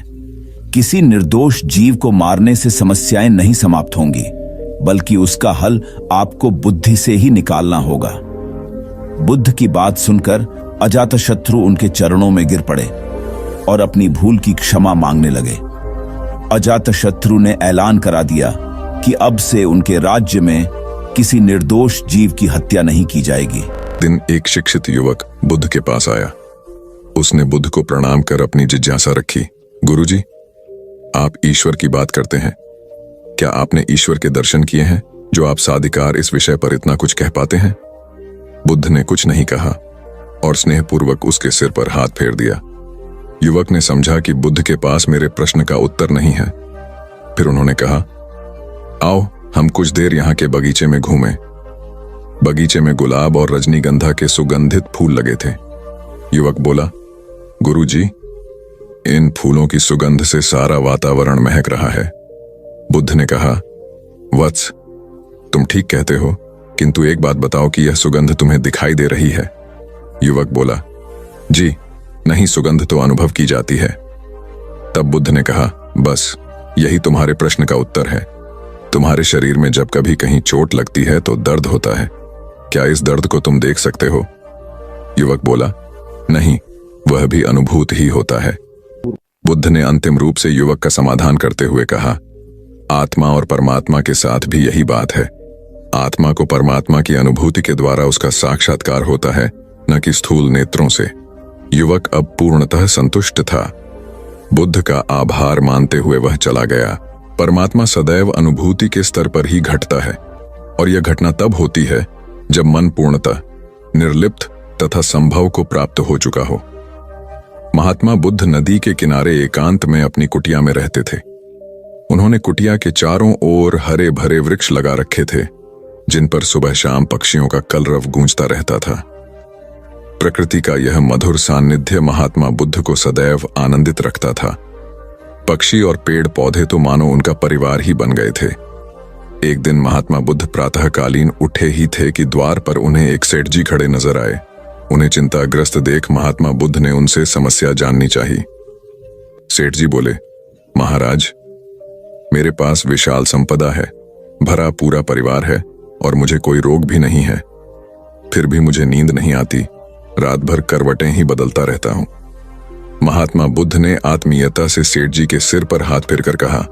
किसी निर्दोष जीव को मारने से समस्याएं नहीं समाप्त होंगी, बल्कि उसका हल आपको बुद्धि से ही निकालना होगा। बुद्ध की बात सुनकर अजातशत्रु उनके चरणों में गिर पड़े और अपनी भूल की क्षमा मांगने लगे। अजातशत्रु ने ऐलान करा दिया कि अब से उनके राज्य में किसी निर्दोष जीव की हत्या नहीं की जाएगी। दिन एक शिक्षित युवक बुद्ध के पास आया। उसने बुद्ध को प्रणाम कर अपनी जिज्ञासा रखी। गुरुजी, आप ईश्वर की बात करते हैं, क्या आपने ईश्वर के दर्शन किए हैं जो आप साधिकार इस विषय पर इतना कुछ कह पाते हैं? बुद्ध ने कुछ नहीं कहा और स्नेहपूर्वक उसके सिर पर हाथ फेर दिया। युवक ने समझा कि बुद्ध के पास मेरे प्रश्न का उत्तर नहीं है। फिर उन्होंने कहा, आओ हम कुछ देर यहाँ के बगीचे में घूमें। बगीचे में गुलाब और रजनीगंधा के सुगंधित फूल लगे थे। युवक बोला, गुरुजी, इन फूलों की सुगंध से सारा वातावरण महक रहा है। बुद्ध ने कहा, वत्स, तुम ठीक कहते हो, किंतु एक बात बताओ कि यह सुगंध तुम्हें दिखाई दे रही है? युवक बोला, जी नहीं, सुगंध तो अनुभव की जाती है। तब बुद्ध ने कहा, बस यही तुम्हारे प्रश्न का उत्तर है। तुम्हारे शरीर में जब कभी कहीं चोट लगती है तो दर्द होता है। क्या इस दर्द को तुम देख सकते हो? युवक बोला, नहीं, वह भी अनुभूत ही होता है। बुद्ध ने अंतिम रूप से युवक का समाधान करते हुए कहा, आत्मा और परमात्मा के साथ भी यही बात है। आत्मा को परमात्मा की अनुभूति के द्वारा उसका साक्षात्कार होता है, न कि स्थूल नेत्रों से। युवक अब पूर्णतः संतुष्ट था। बुद्ध का आभार मानते हुए वह चला गया। परमात्मा सदैव अनुभूति के स्तर पर ही घटता है, और यह घटना तब होती है जब मन पूर्णतः निर्लिप्त तथा संभव को प्राप्त हो चुका हो। महात्मा बुद्ध नदी के किनारे एकांत में अपनी कुटिया में रहते थे। उन्होंने कुटिया के चारों ओर हरे भरे वृक्ष लगा रखे थे, जिन पर सुबह शाम पक्षियों का कलरव गूंजता रहता था। प्रकृति का यह मधुर सान्निध्य महात्मा बुद्ध को सदैव आनंदित रखता था। पक्षी और पेड़ पौधे तो मानो उनका परिवार ही बन गए थे। एक दिन महात्मा बुद्ध प्रातःकालीन उठे ही थे कि द्वार पर उन्हें एक सेठ जी खड़े नजर आए। उन्हें चिंताग्रस्त देख महात्मा बुद्ध ने उनसे समस्या जाननी चाहिए। सेठ जी बोले, महाराज, मेरे पास विशाल संपदा है, भरा पूरा परिवार है और मुझे कोई रोग भी नहीं है। फिर भी मुझे नींद नहीं आती, रात भर करवटें ही बदलता रहता हूं। महात्मा बुद्ध ने आत्मीयता से सेठ जी के सिर पर हाथ फेरकर कहा,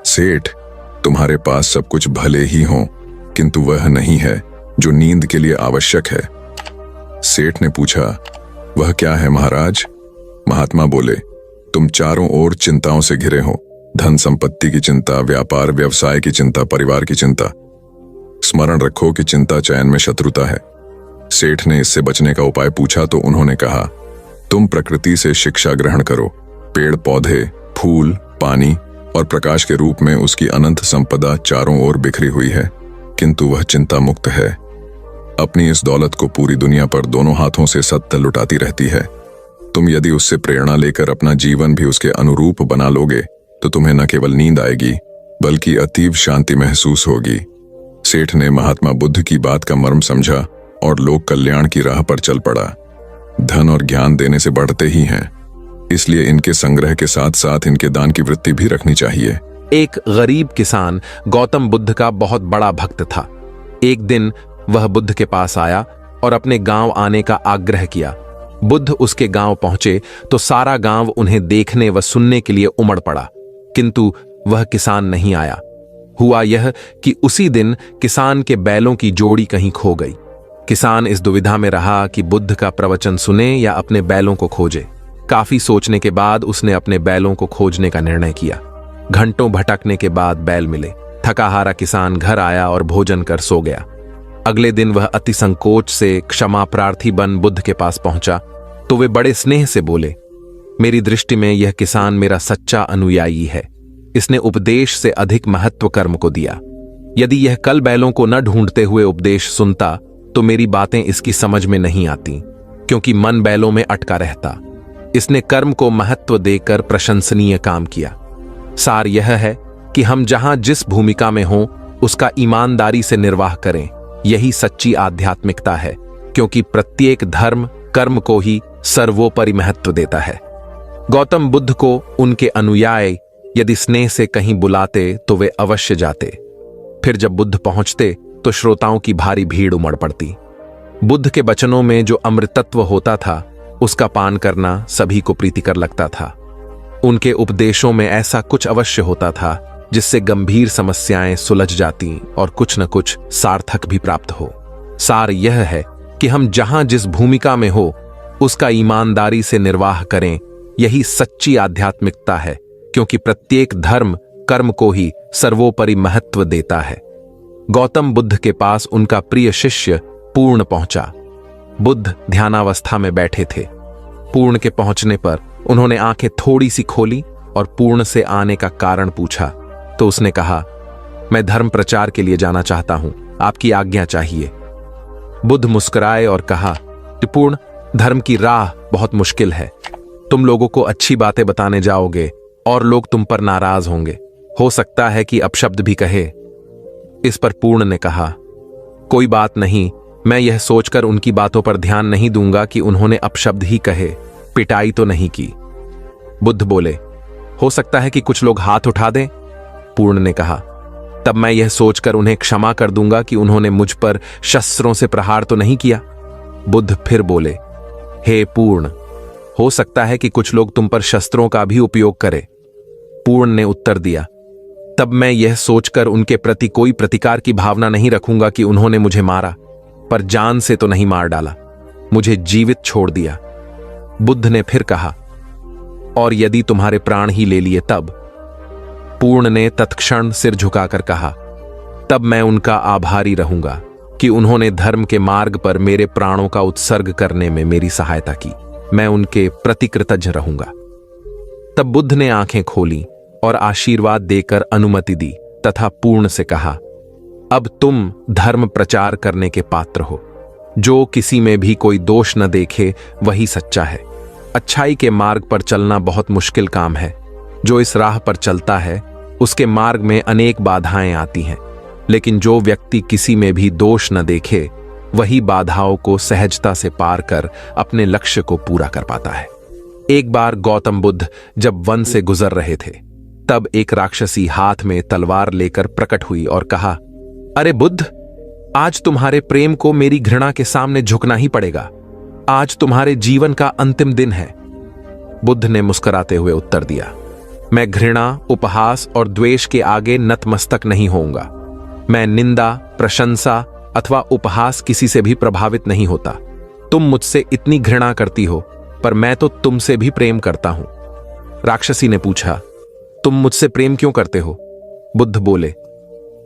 सेठ, तुम्हारे पास सब कुछ भले ही हो, किंतु वह नहीं है जो नींद के लिए आवश्यक है। सेठ ने पूछा, वह क्या है महाराज? महात्मा बोले, तुम चारों ओर चिंताओं से घिरे हो। धन संपत्ति की चिंता, व्यापार व्यवसाय की चिंता, परिवार की चिंता। स्मरण रखो कि चिंता चयन में शत्रुता है। सेठ ने इससे बचने का उपाय पूछा तो उन्होंने कहा, तुम प्रकृति से शिक्षा ग्रहण करो। पेड़ पौधे, फूल, पानी और प्रकाश के रूप में उसकी अनंत संपदा चारों ओर बिखरी हुई है, किंतु वह चिंता मुक्त है। अपनी इस दौलत को पूरी दुनिया पर दोनों हाथों से सत्ता लुटाती रहती है। तुम यदि उससे प्रेरणा लेकर अपना जीवन भी उसके अनुरूप बना लोगे तो तुम्हें न केवल नींद आएगी बल्कि अतीव शांति महसूस होगी। सेठ ने महात्मा बुद्ध की बात का मर्म समझा और लोक कल्याण की राह पर चल पड़ा। धन और ज्ञान देने से बढ़ते ही हैं, इसलिए इनके संग्रह के साथ साथ इनके दान की वृत्ति भी रखनी चाहिए। एक गरीब किसान गौतम बुद्ध का बहुत बड़ा भक्त था। एक दिन वह बुद्ध के पास आया और अपने गांव आने का आग्रह किया। बुद्ध उसके गांव पहुंचे तो सारा गांव उन्हें देखने व सुनने के लिए उमड़ पड़ा, किंतु वह किसान नहीं आया। हुआ यह कि उसी दिन किसान के बैलों की जोड़ी कहीं खो गई। किसान इस दुविधा में रहा कि बुद्ध का प्रवचन सुने या अपने बैलों को खोजे। काफी सोचने के बाद उसने अपने बैलों को खोजने का निर्णय किया। घंटों भटकने के बाद बैल मिले। थका हारा किसान घर आया और भोजन कर सो गया। अगले दिन वह अति संकोच से क्षमा प्रार्थी बन बुद्ध के पास पहुंचा तो वे बड़े स्नेह से बोले, मेरी दृष्टि में यह किसान मेरा सच्चा अनुयायी है। इसने उपदेश से अधिक महत्व कर्म को दिया। यदि यह कल बैलों को न ढूंढते हुए उपदेश सुनता तो मेरी बातें इसकी समझ में नहीं आती, क्योंकि मन बैलों में अटका रहता। इसने कर्म को महत्व देकर प्रशंसनीय काम किया। सार यह है कि हम जहां जिस भूमिका में हों उसका ईमानदारी से निर्वाह करें। यही सच्ची आध्यात्मिकता है, क्योंकि प्रत्येक धर्म कर्म को ही सर्वोपरि महत्व देता है। गौतम बुद्ध को उनके अनुयायी यदि स्नेह से कहीं बुलाते तो वे अवश्य जाते। फिर जब बुद्ध पहुंचते तो श्रोताओं की भारी भीड़ उमड़ पड़ती। बुद्ध के वचनों में जो अमृतत्व होता था उसका पान करना सभी को प्रीतिकर लगता था। उनके उपदेशों में ऐसा कुछ अवश्य होता था जिससे गंभीर समस्याएं सुलझ जाती और कुछ न कुछ सार्थक भी प्राप्त हो। सार यह है कि हम जहां जिस भूमिका में हो उसका ईमानदारी से निर्वाह करें। यही सच्ची आध्यात्मिकता है, क्योंकि प्रत्येक धर्म कर्म को ही सर्वोपरि महत्व देता है। गौतम बुद्ध के पास उनका प्रिय शिष्य पूर्ण पहुंचा। बुद्ध ध्यानावस्था में बैठे थे। पूर्ण के पहुंचने पर उन्होंने आंखें थोड़ी सी खोली और पूर्ण से आने का कारण पूछा तो उसने कहा, मैं धर्म प्रचार के लिए जाना चाहता हूं, आपकी आज्ञा चाहिए। बुद्ध मुस्कुराए और कहा कि पूर्ण, धर्म की राह बहुत मुश्किल है। तुम लोगों को अच्छी बातें बताने जाओगे और लोग तुम पर नाराज होंगे। हो सकता है कि अपशब्द भी कहे। इस पर पूर्ण ने कहा, कोई बात नहीं, मैं यह सोचकर उनकी बातों पर ध्यान नहीं दूंगा कि उन्होंने अपशब्द ही कहे, पिटाई तो नहीं की। बुद्ध बोले, हो सकता है कि कुछ लोग हाथ उठा दें। पूर्ण ने कहा, तब मैं यह सोचकर उन्हें क्षमा कर दूंगा कि उन्होंने मुझ पर शस्त्रों से प्रहार तो नहीं किया। बुद्ध फिर बोले, हे पूर्ण, हो सकता है कि कुछ लोग तुम पर शस्त्रों का भी उपयोग करें। पूर्ण ने उत्तर दिया, तब मैं यह सोचकर उनके प्रति कोई प्रतिकार की भावना नहीं रखूंगा कि उन्होंने मुझे मारा, पर जान से तो नहीं मार डाला, मुझे जीवित छोड़ दिया। बुद्ध ने फिर कहा, और यदि तुम्हारे प्राण ही ले लिए तब? पूर्ण ने तत्क्षण सिर झुकाकर कहा, तब मैं उनका आभारी रहूंगा कि उन्होंने धर्म के मार्ग पर मेरे प्राणों का उत्सर्ग करने में मेरी सहायता की। मैं उनके प्रति कृतज्ञ रहूंगा। तब बुद्ध ने आंखें खोली और आशीर्वाद देकर अनुमति दी तथा पूर्ण से कहा, अब तुम धर्म प्रचार करने के पात्र हो। जो किसी में भी कोई दोष न देखे वही सच्चा है। अच्छाई के मार्ग पर चलना बहुत मुश्किल काम है। जो इस राह पर चलता है उसके मार्ग में अनेक बाधाएं आती हैं, लेकिन जो व्यक्ति किसी में भी दोष न देखे वही बाधाओं को सहजता से पार कर अपने लक्ष्य को पूरा कर पाता है। एक बार गौतम बुद्ध जब वन से गुजर रहे थे तब एक राक्षसी हाथ में तलवार लेकर प्रकट हुई और कहा, अरे बुद्ध, आज तुम्हारे प्रेम को मेरी घृणा के सामने झुकना ही पड़ेगा। आज तुम्हारे जीवन का अंतिम दिन है। बुद्ध ने मुस्कुराते हुए उत्तर दिया, मैं घृणा, उपहास और द्वेष के आगे नतमस्तक नहीं होऊंगा। मैं निंदा, प्रशंसा अथवा उपहास किसी से भी प्रभावित नहीं होता। तुम मुझसे इतनी घृणा करती हो, पर मैं तो तुमसे भी प्रेम करता हूं। राक्षसी ने पूछा, तुम मुझसे प्रेम क्यों करते हो? बुद्ध बोले,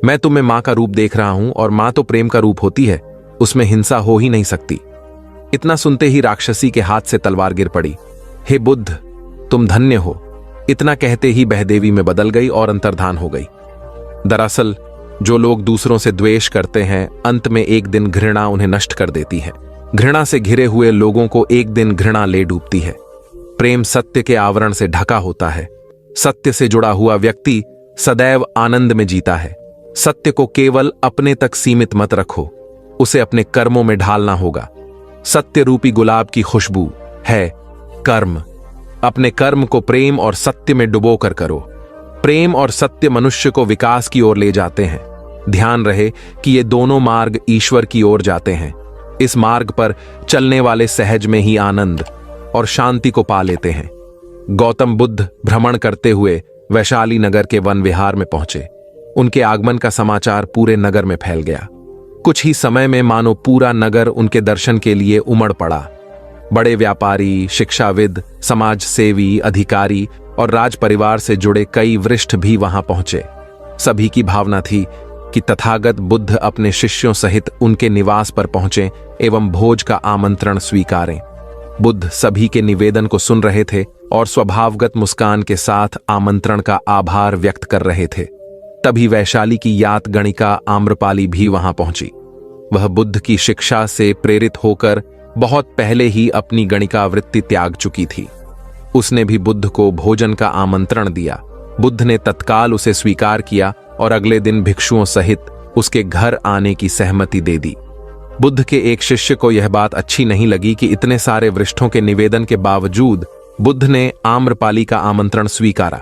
मैं तुम्हें मां का रूप देख रहा हूं और मां तो प्रेम का रूप होती है, उसमें हिंसा हो ही नहीं सकती। इतना सुनते ही राक्षसी के हाथ से तलवार गिर पड़ी। हे बुद्ध, तुम धन्य हो। इतना कहते ही बहदेवी में बदल गई और अंतर्धान हो गई। दरअसल जो लोग दूसरों से द्वेष करते हैं, अंत में एक दिन घृणा उन्हें नष्ट कर देती है। घृणा से घिरे हुए लोगों को एक दिन घृणा ले डूबती है। प्रेम सत्य के आवरण से ढका होता है। सत्य से जुड़ा हुआ व्यक्ति सदैव आनंद में जीता है। सत्य को केवल अपने तक सीमित मत रखो, उसे अपने कर्मों में ढालना होगा। सत्य रूपी गुलाब की खुशबू है कर्म। अपने कर्म को प्रेम और सत्य में डुबोकर करो। प्रेम और सत्य मनुष्य को विकास की ओर ले जाते हैं। ध्यान रहे कि ये दोनों मार्ग ईश्वर की ओर जाते हैं। इस मार्ग पर चलने वाले सहज में ही आनंद और शांति को पा लेते हैं। गौतम बुद्ध भ्रमण करते हुए वैशाली नगर के वन विहार में पहुंचे। उनके आगमन का समाचार पूरे नगर में फैल गया। कुछ ही समय में मानो पूरा नगर उनके दर्शन के लिए उमड़ पड़ा। बड़े व्यापारी, शिक्षाविद, समाज सेवी, अधिकारी और राज परिवार से जुड़े कई वरिष्ठ भी वहां पहुंचे। सभी की भावना थी कि तथागत बुद्ध अपने शिष्यों सहित उनके निवास पर पहुंचे एवं भोज का आमंत्रण स्वीकारें। बुद्ध सभी के निवेदन को सुन रहे थे और स्वभावगत मुस्कान के साथ आमंत्रण का आभार व्यक्त कर रहे थे। तभी वैशाली की यात गणिका आम्रपाली भी वहां पहुंची। वह बुद्ध की शिक्षा से प्रेरित होकर बहुत पहले ही अपनी गणिका वृत्ति त्याग चुकी थी। उसने भी बुद्ध को भोजन का आमंत्रण दिया। बुद्ध ने तत्काल उसे स्वीकार किया और अगले दिन भिक्षुओं सहित उसके घर आने की सहमति दे दी। बुद्ध के एक शिष्य को यह बात अच्छी नहीं लगी कि इतने सारे वरिष्ठों के निवेदन के बावजूद बुद्ध ने आम्रपाली का आमंत्रण स्वीकारा।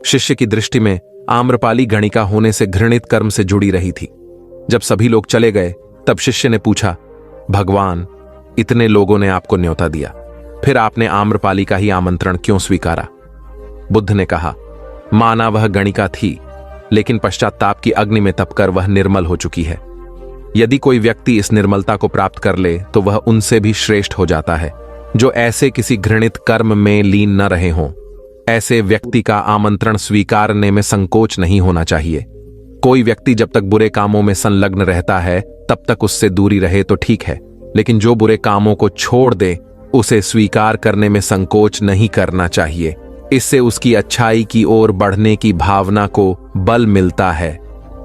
शिष्य की दृष्टि में आम्रपाली गणिका होने से घृणित कर्म से जुड़ी रही थी। जब सभी लोग चले गए तब शिष्य ने पूछा, भगवान, इतने लोगों ने आपको न्योता दिया, फिर आपने आम्रपाली का ही आमंत्रण क्यों स्वीकारा? बुद्ध ने कहा, माना वह गणिका थी, लेकिन पश्चाताप की अग्नि में तपकर वह निर्मल हो चुकी है। यदि कोई व्यक्ति इस निर्मलता को प्राप्त कर ले तो वह उनसे भी श्रेष्ठ हो जाता है, जो ऐसे किसी घृणित कर्म में लीन न रहे हों। ऐसे व्यक्ति का आमंत्रण स्वीकारने में संकोच नहीं होना चाहिए। कोई व्यक्ति जब तक बुरे कामों में संलग्न रहता है तब तक उससे दूरी रहे तो ठीक है, लेकिन जो बुरे कामों को छोड़ दे उसे स्वीकार करने में संकोच नहीं करना चाहिए। इससे उसकी अच्छाई की ओर बढ़ने की भावना को बल मिलता है।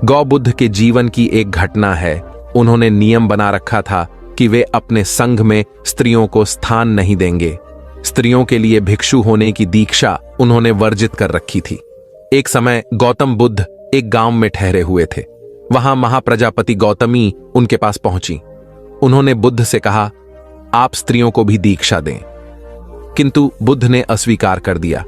गौबुद्ध के जीवन की एक घटना है। उन्होंने नियम बना रखा था कि वे अपने संघ में स्त्रियों को स्थान नहीं देंगे। स्त्रियों के लिए भिक्षु होने की दीक्षा उन्होंने वर्जित कर रखी थी। एक समय गौतम बुद्ध एक गांव में ठहरे हुए थे। वहां महाप्रजापति गौतमी उनके पास पहुंची। उन्होंने बुद्ध से कहा, आप स्त्रियों को भी दीक्षा दें। किंतु बुद्ध ने अस्वीकार कर दिया।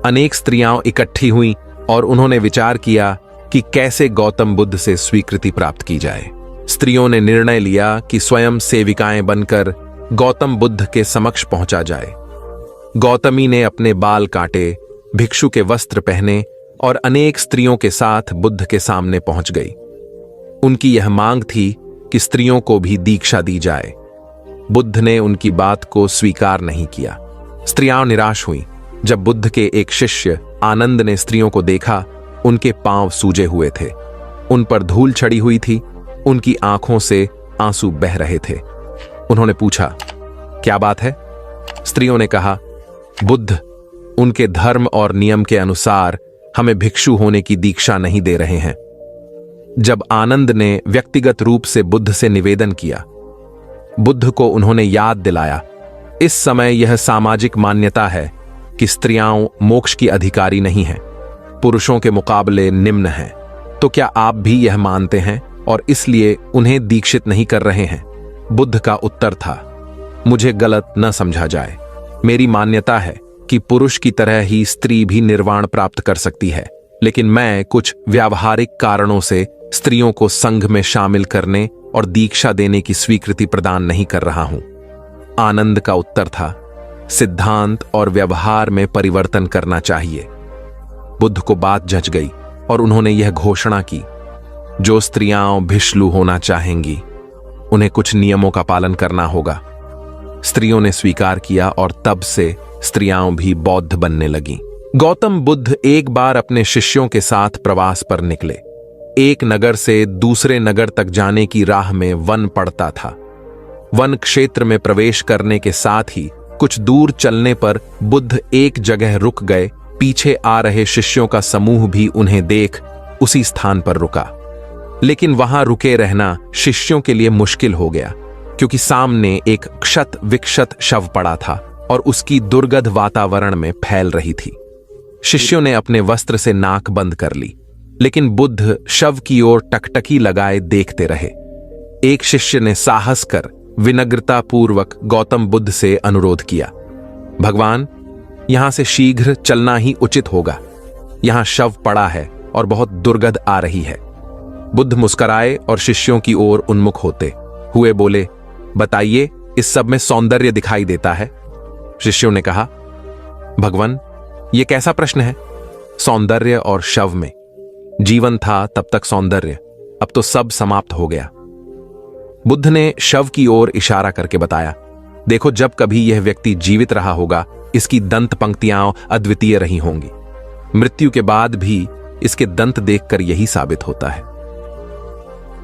अनेक स्त्रियां इकट्ठी हुईं और उन्होंने विचार किया कि कैसे गौतम बुद्ध से स्वीकृति प्राप्त की जाए। स्त्रियों ने निर्णय लिया कि स्वयं सेविकाएं बनकर गौतम बुद्ध के समक्ष पहुंचा जाए। गौतमी ने अपने बाल काटे, भिक्षु के वस्त्र पहने और अनेक स्त्रियों के साथ बुद्ध के सामने पहुंच गई। उनकी यह मांग थी कि स्त्रियों को भी दीक्षा दी जाए। बुद्ध ने उनकी बात को स्वीकार नहीं किया। स्त्रियां निराश हुईं। जब बुद्ध के एक शिष्य आनंद ने स्त्रियों को देखा, उनके पांव सूजे हुए थे, उन पर धूल चढ़ी हुई थी, उनकी आंखों से आंसू बह रहे थे। उन्होंने पूछा, क्या बात है? स्त्रियों ने कहा, बुद्ध उनके धर्म और नियम के अनुसार हमें भिक्षु होने की दीक्षा नहीं दे रहे हैं। जब आनंद ने व्यक्तिगत रूप से बुद्ध से निवेदन किया, बुद्ध को उन्होंने याद दिलाया, इस समय यह सामाजिक मान्यता है कि स्त्रियां मोक्ष की अधिकारी नहीं हैं, पुरुषों के मुकाबले निम्न हैं। तो क्या आप भी यह मानते हैं और इसलिए उन्हें दीक्षित नहीं कर रहे हैं? बुद्ध का उत्तर था, मुझे गलत न समझा जाए। मेरी मान्यता है कि पुरुष की तरह ही स्त्री भी निर्वाण प्राप्त कर सकती है, लेकिन मैं कुछ व्यावहारिक कारणों से स्त्रियों को संघ में शामिल करने और दीक्षा देने की स्वीकृति प्रदान नहीं कर रहा हूं। आनंद का उत्तर था, सिद्धांत और व्यवहार में परिवर्तन करना चाहिए। बुद्ध को बात जच गई और उन्होंने यह घोषणा की, जो स्त्रियां भिक्षु होना चाहेंगी उन्हें कुछ नियमों का पालन करना होगा। स्त्रियों ने स्वीकार किया और तब से स्त्रियां भी बौद्ध बनने लगीं। गौतम बुद्ध एक बार अपने शिष्यों के साथ प्रवास पर निकले। एक नगर से दूसरे नगर तक जाने की राह में वन पड़ता था। वन क्षेत्र में प्रवेश करने के साथ ही कुछ दूर चलने पर बुद्ध एक जगह रुक गए। पीछे आ रहे शिष्यों का समूह भी उन्हें देख उसी स्थान पर रुका, लेकिन वहां रुके रहना शिष्यों के लिए मुश्किल हो गया, क्योंकि सामने एक क्षत विक्षत शव पड़ा था और उसकी दुर्गंध वातावरण में फैल रही थी। शिष्यों ने अपने वस्त्र से नाक बंद कर ली, लेकिन बुद्ध शव की ओर टकटकी लगाए देखते रहे। एक शिष्य ने साहस कर विनम्रतापूर्वक गौतम बुद्ध से अनुरोध किया, भगवान, यहां से शीघ्र चलना ही उचित होगा। यहां शव पड़ा है और बहुत दुर्गंध आ रही है। बुद्ध मुस्कुराए और शिष्यों की ओर उन्मुख होते हुए बोले, बताइए, इस सब में सौंदर्य दिखाई देता है? शिष्यों ने कहा, भगवान, यह कैसा प्रश्न है? सौंदर्य और शव में? जीवन था तब तक सौंदर्य, अब तो सब समाप्त हो गया। बुद्ध ने शव की ओर इशारा करके बताया, देखो, जब कभी यह व्यक्ति जीवित रहा होगा, इसकी दंत पंक्तियां अद्वितीय रही होंगी। मृत्यु के बाद भी इसके दंत देखकर यही साबित होता है।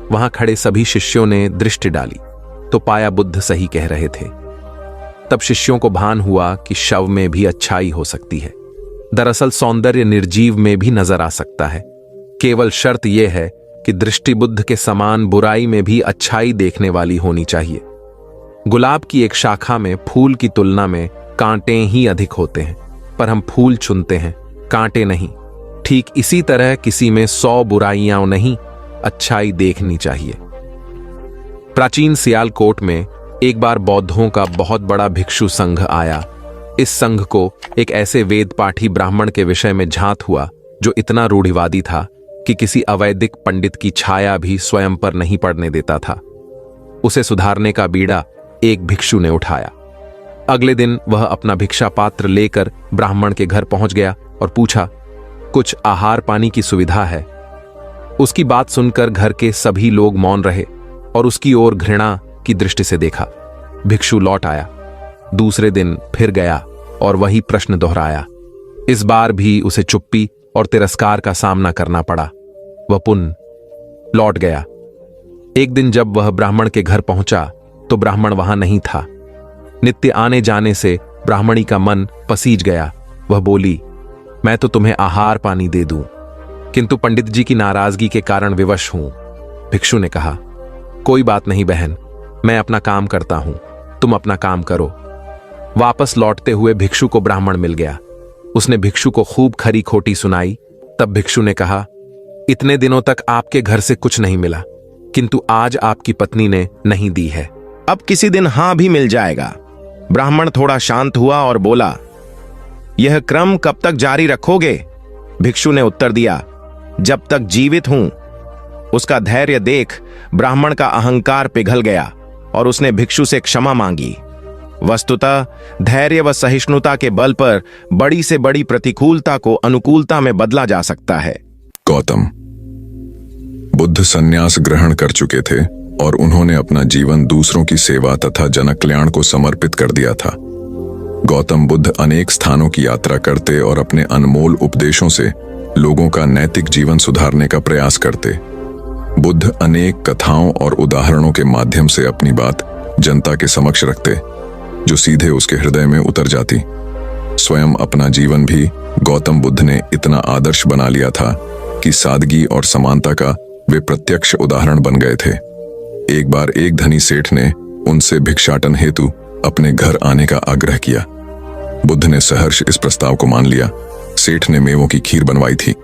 वहां खड़े सभी शिष्यों ने दृष्टि डाली तो पाया बुद्ध सही कह रहे थे। तब शिष्यों को भान हुआ कि शव में भी अच्छाई हो सकती है। दरअसल सौंदर्य निर्जीव में भी नजर आ सकता है। केवल शर्त यह है कि दृष्टि बुद्ध के समान बुराई में भी अच्छाई देखने वाली होनी चाहिए। गुलाब की एक शाखा में फूल की तुलना में कांटे ही अधिक होते हैं, पर हम फूल चुनते हैं, कांटे नहीं। ठीक इसी तरह किसी में 100 बुराइयां नहीं, अच्छाई देखनी चाहिए। प्राचीन सियालकोट में एक बार बौद्धों का बहुत बड़ा भिक्षु संघ आया। इस संघ को एक ऐसे वेद पाठी ब्राह्मण के विषय में झांत हुआ जो इतना रूढ़िवादी था कि किसी अवैदिक पंडित की छाया भी स्वयं पर नहीं पड़ने देता था। उसे सुधारने का बीड़ा एक भिक्षु ने उठाया। अगले दिन वह अपना भिक्षा पात्र लेकर ब्राह्मण के घर पहुंच गया और पूछा, कुछ आहार पानी की सुविधा है? उसकी बात सुनकर घर के सभी लोग मौन रहे और उसकी ओर घृणा की दृष्टि से देखा। भिक्षु लौट आया। दूसरे दिन फिर गया और वही प्रश्न दोहराया। इस बार भी उसे चुप्पी और तिरस्कार का सामना करना पड़ा। वह पुनः लौट गया। एक दिन जब वह ब्राह्मण के घर पहुंचा तो ब्राह्मण वहां नहीं था। नित्य आने जाने से ब्राह्मणी का मन पसीज गया। वह बोली, मैं तो तुम्हें आहार पानी दे दूं, किंतु पंडित जी की नाराजगी के कारण विवश हूं। भिक्षु ने कहा, कोई बात नहीं बहन, मैं अपना काम करता हूं, तुम अपना काम करो। वापस लौटते हुए भिक्षु को ब्राह्मण मिल गया। उसने भिक्षु को खूब खरी खोटी सुनाई। तब भिक्षु ने कहा, इतने दिनों तक आपके घर से कुछ नहीं मिला, किंतु आज आपकी पत्नी ने नहीं दी है। अब किसी दिन हां भी मिल जाएगा। ब्राह्मण थोड़ा शांत हुआ और बोला, यह क्रम कब तक जारी रखोगे? भिक्षु ने उत्तर दिया, जब तक जीवित हूं। उसका धैर्य देख ब्राह्मण का अहंकार पिघल गया और उसने भिक्षु से क्षमा मांगी। वस्तुतः धैर्य व सहिष्णुता के बल पर बड़ी से बड़ी प्रतिकूलता को अनुकूलता में बदला जा सकता है। गौतम बुद्ध संन्यास ग्रहण कर चुके थे और उन्होंने अपना जीवन दूसरों की सेवा तथा जन कल्याण को समर्पित कर दिया था। गौतम बुद्ध अनेक स्थानों की यात्रा करते और अपने अनमोल उपदेशों से लोगों का नैतिक जीवन सुधारने का प्रयास करते। बुद्ध अनेक कथाओं और उदाहरणों के माध्यम से अपनी बात जनता के समक्ष रखते, जो सीधे उसके हृदय में उतर जाती। स्वयं अपना जीवन भी गौतम बुद्ध ने इतना आदर्श बना लिया था कि सादगी और समानता का वे प्रत्यक्ष उदाहरण बन गए थे। एक बार एक धनी सेठ ने उनसे भिक्षाटन हेतु अपने घर आने का आग्रह किया। बुद्ध ने सहर्ष इस प्रस्ताव को मान लिया। सेठ ने मेवों की खीर बनवाई थी।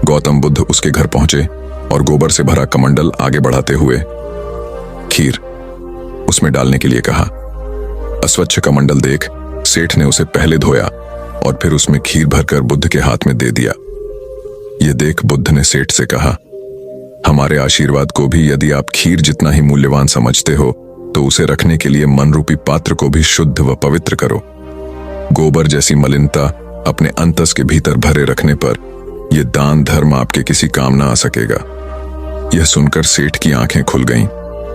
गौतम बुद्ध उसके घर पहुंचे और गोबर से भरा कमंडल आगे बढ़ाते हुए खीर उसमें डालने के लिए कहा। अस्वच्छ कमंडल देख सेठ ने उसे पहले धोया और फिर उसमें खीर भरकर बुद्ध के हाथ में दे दिया। यह देख बुद्ध ने सेठ से कहा, हमारे आशीर्वाद को भी यदि आप खीर जितना ही मूल्यवान समझते हो तो उसे रखने के लिए मन रूपी पात्र को भी शुद्ध व पवित्र करो। गोबर जैसी मलिनता अपने अंतस के भीतर भरे रखने पर यह दान धर्म आपके किसी काम ना आ सकेगा। यह सुनकर सेठ की आंखें खुल गईं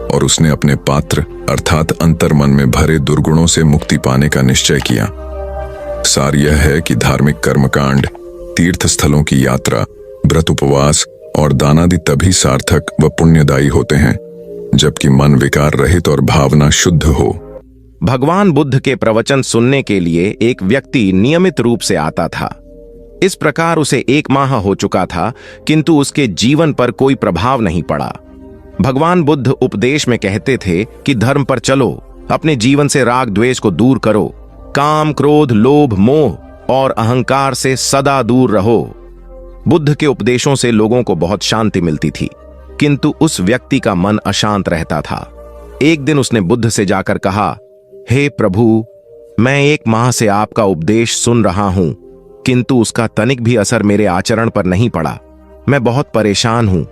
और उसने अपने पात्र अर्थात अंतर्मन में भरे दुर्गुणों से मुक्ति पाने का निश्चय किया। सार यह है कि धार्मिक कर्मकांड, तीर्थ स्थलों की यात्रा, व्रत उपवास और दानादि तभी सार्थक व पुण्यदायी होते हैं जबकि मन विकार रहित और भावना शुद्ध हो। भगवान बुद्ध के प्रवचन सुनने के लिए एक व्यक्ति नियमित रूप से आता था। इस प्रकार उसे 1 माह हो चुका था, किंतु उसके जीवन पर कोई प्रभाव नहीं पड़ा। भगवान बुद्ध उपदेश में कहते थे कि धर्म पर चलो, अपने जीवन से राग द्वेष को दूर करो, काम, क्रोध, लोभ, मोह और अहंकार से सदा दूर रहो। बुद्ध के उपदेशों से लोगों को बहुत शांति मिलती थी, किंतु उस व्यक्ति का मन अशांत रहता था। एक दिन उसने बुद्ध से जाकर कहा, हे प्रभु, मैं 1 माह से आपका उपदेश सुन रहा हूं, किंतु उसका तनिक भी असर मेरे आचरण पर नहीं पड़ा। मैं बहुत परेशान हूं,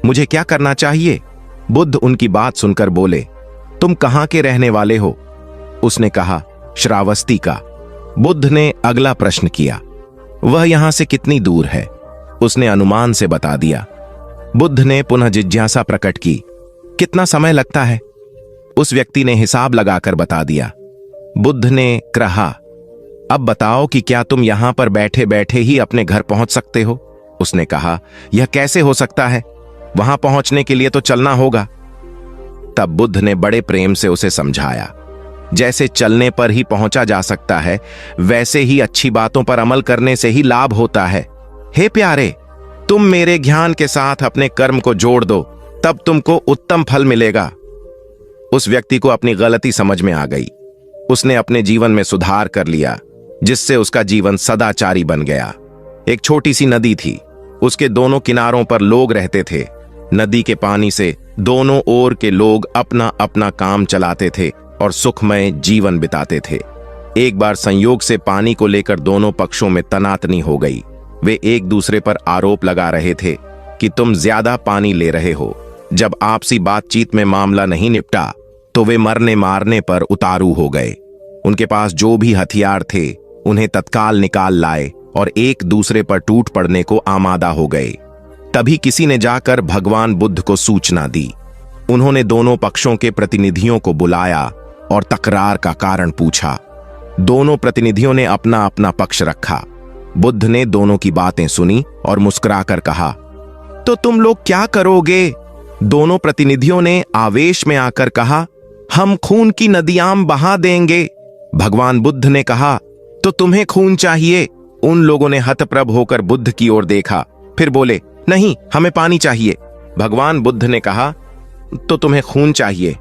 मुझे क्या करना चाहिए? बुद्ध उनकी बात सुनकर बोले, तुम कहां के रहने वाले हो? उसने कहा, श्रावस्ती का। बुद्ध ने अगला प्रश्न किया, वह यहां से कितनी दूर है? उसने अनुमान से बता दिया। बुद्ध ने पुनः जिज्ञासा प्रकट की, कितना समय लगता है? उस व्यक्ति ने हिसाब लगाकर बता दिया। बुद्ध ने कहा, अब बताओ कि क्या तुम यहां पर बैठे बैठे ही अपने घर पहुंच सकते हो? उसने कहा, यह कैसे हो सकता है? वहां पहुंचने के लिए तो चलना होगा। तब बुद्ध ने बड़े प्रेम से उसे समझाया, जैसे चलने पर ही पहुंचा जा सकता है, वैसे ही अच्छी बातों पर अमल करने से ही लाभ होता है। हे प्यारे, तुम मेरे ज्ञान के साथ अपने कर्म को जोड़ दो, तब तुमको उत्तम फल मिलेगा। उस व्यक्ति को अपनी गलती समझ में आ गई। उसने अपने जीवन में सुधार कर लिया, जिससे उसका जीवन सदाचारी बन गया। एक छोटी सी नदी थी, उसके दोनों किनारों पर लोग रहते थे। नदी के पानी से दोनों ओर के लोग अपना अपना काम चलाते थे और सुखमय जीवन बिताते थे। एक बार संयोग से पानी को लेकर दोनों पक्षों में तनातनी हो गई। वे एक दूसरे पर आरोप लगा रहे थे कि तुम ज्यादा पानी ले रहे हो। जब आपसी बातचीत में मामला नहीं निपटा तो वे मरने मारने पर उतारू हो गए। उनके पास जो भी हथियार थे उन्हें तत्काल निकाल लाए और एक दूसरे पर टूट पड़ने को आमादा हो गए। तभी किसी ने जाकर भगवान बुद्ध को सूचना दी। उन्होंने दोनों पक्षों के प्रतिनिधियों को बुलाया और तकरार का कारण पूछा। दोनों प्रतिनिधियों ने अपना अपना पक्ष रखा। बुद्ध ने दोनों की बातें सुनी और मुस्कुराकर कहा, तो तुम लोग क्या करोगे? दोनों प्रतिनिधियों ने आवेश में आकर कहा, हम खून की नदियां बहा देंगे। भगवान बुद्ध ने कहा, तो तुम्हें खून चाहिए? उन लोगों ने हतप्रभ होकर बुद्ध की ओर देखा, फिर बोले, नहीं, हमें पानी चाहिए। भगवान बुद्ध ने कहा, तो तुम्हें खून चाहिए?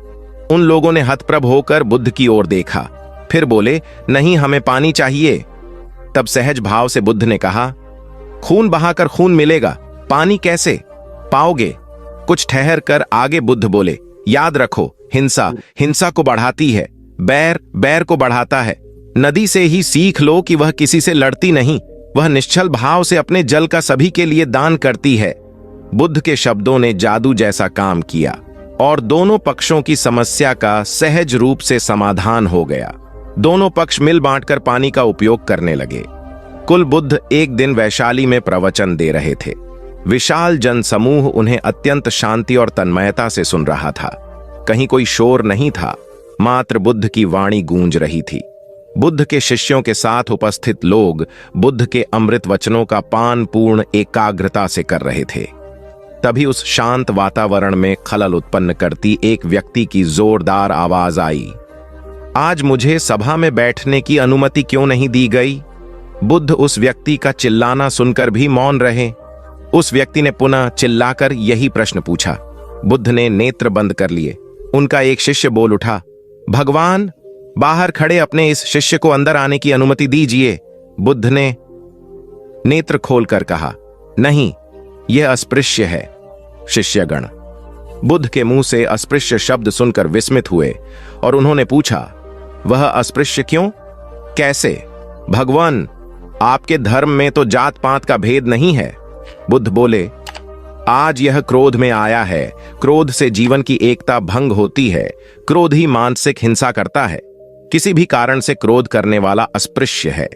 उन लोगों ने हतप्रभ होकर बुद्ध की ओर देखा, फिर बोले, नहीं, हमें पानी चाहिए। तब सहज भाव से बुद्ध ने कहा, खून बहाकर खून मिलेगा, पानी कैसे पाओगे? कुछ ठहर कर आगे बुद्ध बोले, याद रखो, हिंसा हिंसा को बढ़ाती है, बैर बैर को बढ़ाता है। नदी से ही सीख लो कि वह किसी से लड़ती नहीं, वह निश्चल भाव से अपने जल का सभी के लिए दान करती है। बुद्ध के शब्दों ने जादू जैसा काम किया और दोनों पक्षों की समस्या का सहज रूप से समाधान हो गया। दोनों पक्ष मिल बांटकर पानी का उपयोग करने लगे। कुल बुद्ध एक दिन वैशाली में प्रवचन दे रहे थे। विशाल जनसमूह उन्हें अत्यंत शांति और तन्मयता से सुन रहा था। कहीं कोई शोर नहीं था, मात्र बुद्ध की वाणी गूंज रही थी। बुद्ध के शिष्यों के साथ उपस्थित लोग बुद्ध के अमृत वचनों का पान पूर्ण एकाग्रता से कर रहे थे। तभी उस शांत वातावरण में खलल उत्पन्न करती एक व्यक्ति की जोरदार आवाज आई, आज मुझे सभा में बैठने की अनुमति क्यों नहीं दी गई? बुद्ध उस व्यक्ति का चिल्लाना सुनकर भी मौन रहे। उस व्यक्ति ने पुनः चिल्लाकर यही प्रश्न पूछा। बुद्ध ने नेत्र बंद कर लिए। उनका एक शिष्य बोल उठा, भगवान, बाहर खड़े अपने इस शिष्य को अंदर आने की अनुमति दीजिए। बुद्ध ने नेत्र खोलकर कहा, नहीं, यह अस्पृश्य है। शिष्यगण बुद्ध के मुंह से अस्पृश्य शब्द सुनकर विस्मित हुए और उन्होंने पूछा, वह अस्पृश्य क्यों? कैसे? भगवान, आपके धर्म में तो जात पात का भेद नहीं है। बुद्ध बोले, आज यह क्रोध में आया है। क्रोध से जीवन की एकता भंग होती है। क्रोध ही मानसिक हिंसा करता है। किसी भी कारण से क्रोध करने वाला अस्पृश्य है।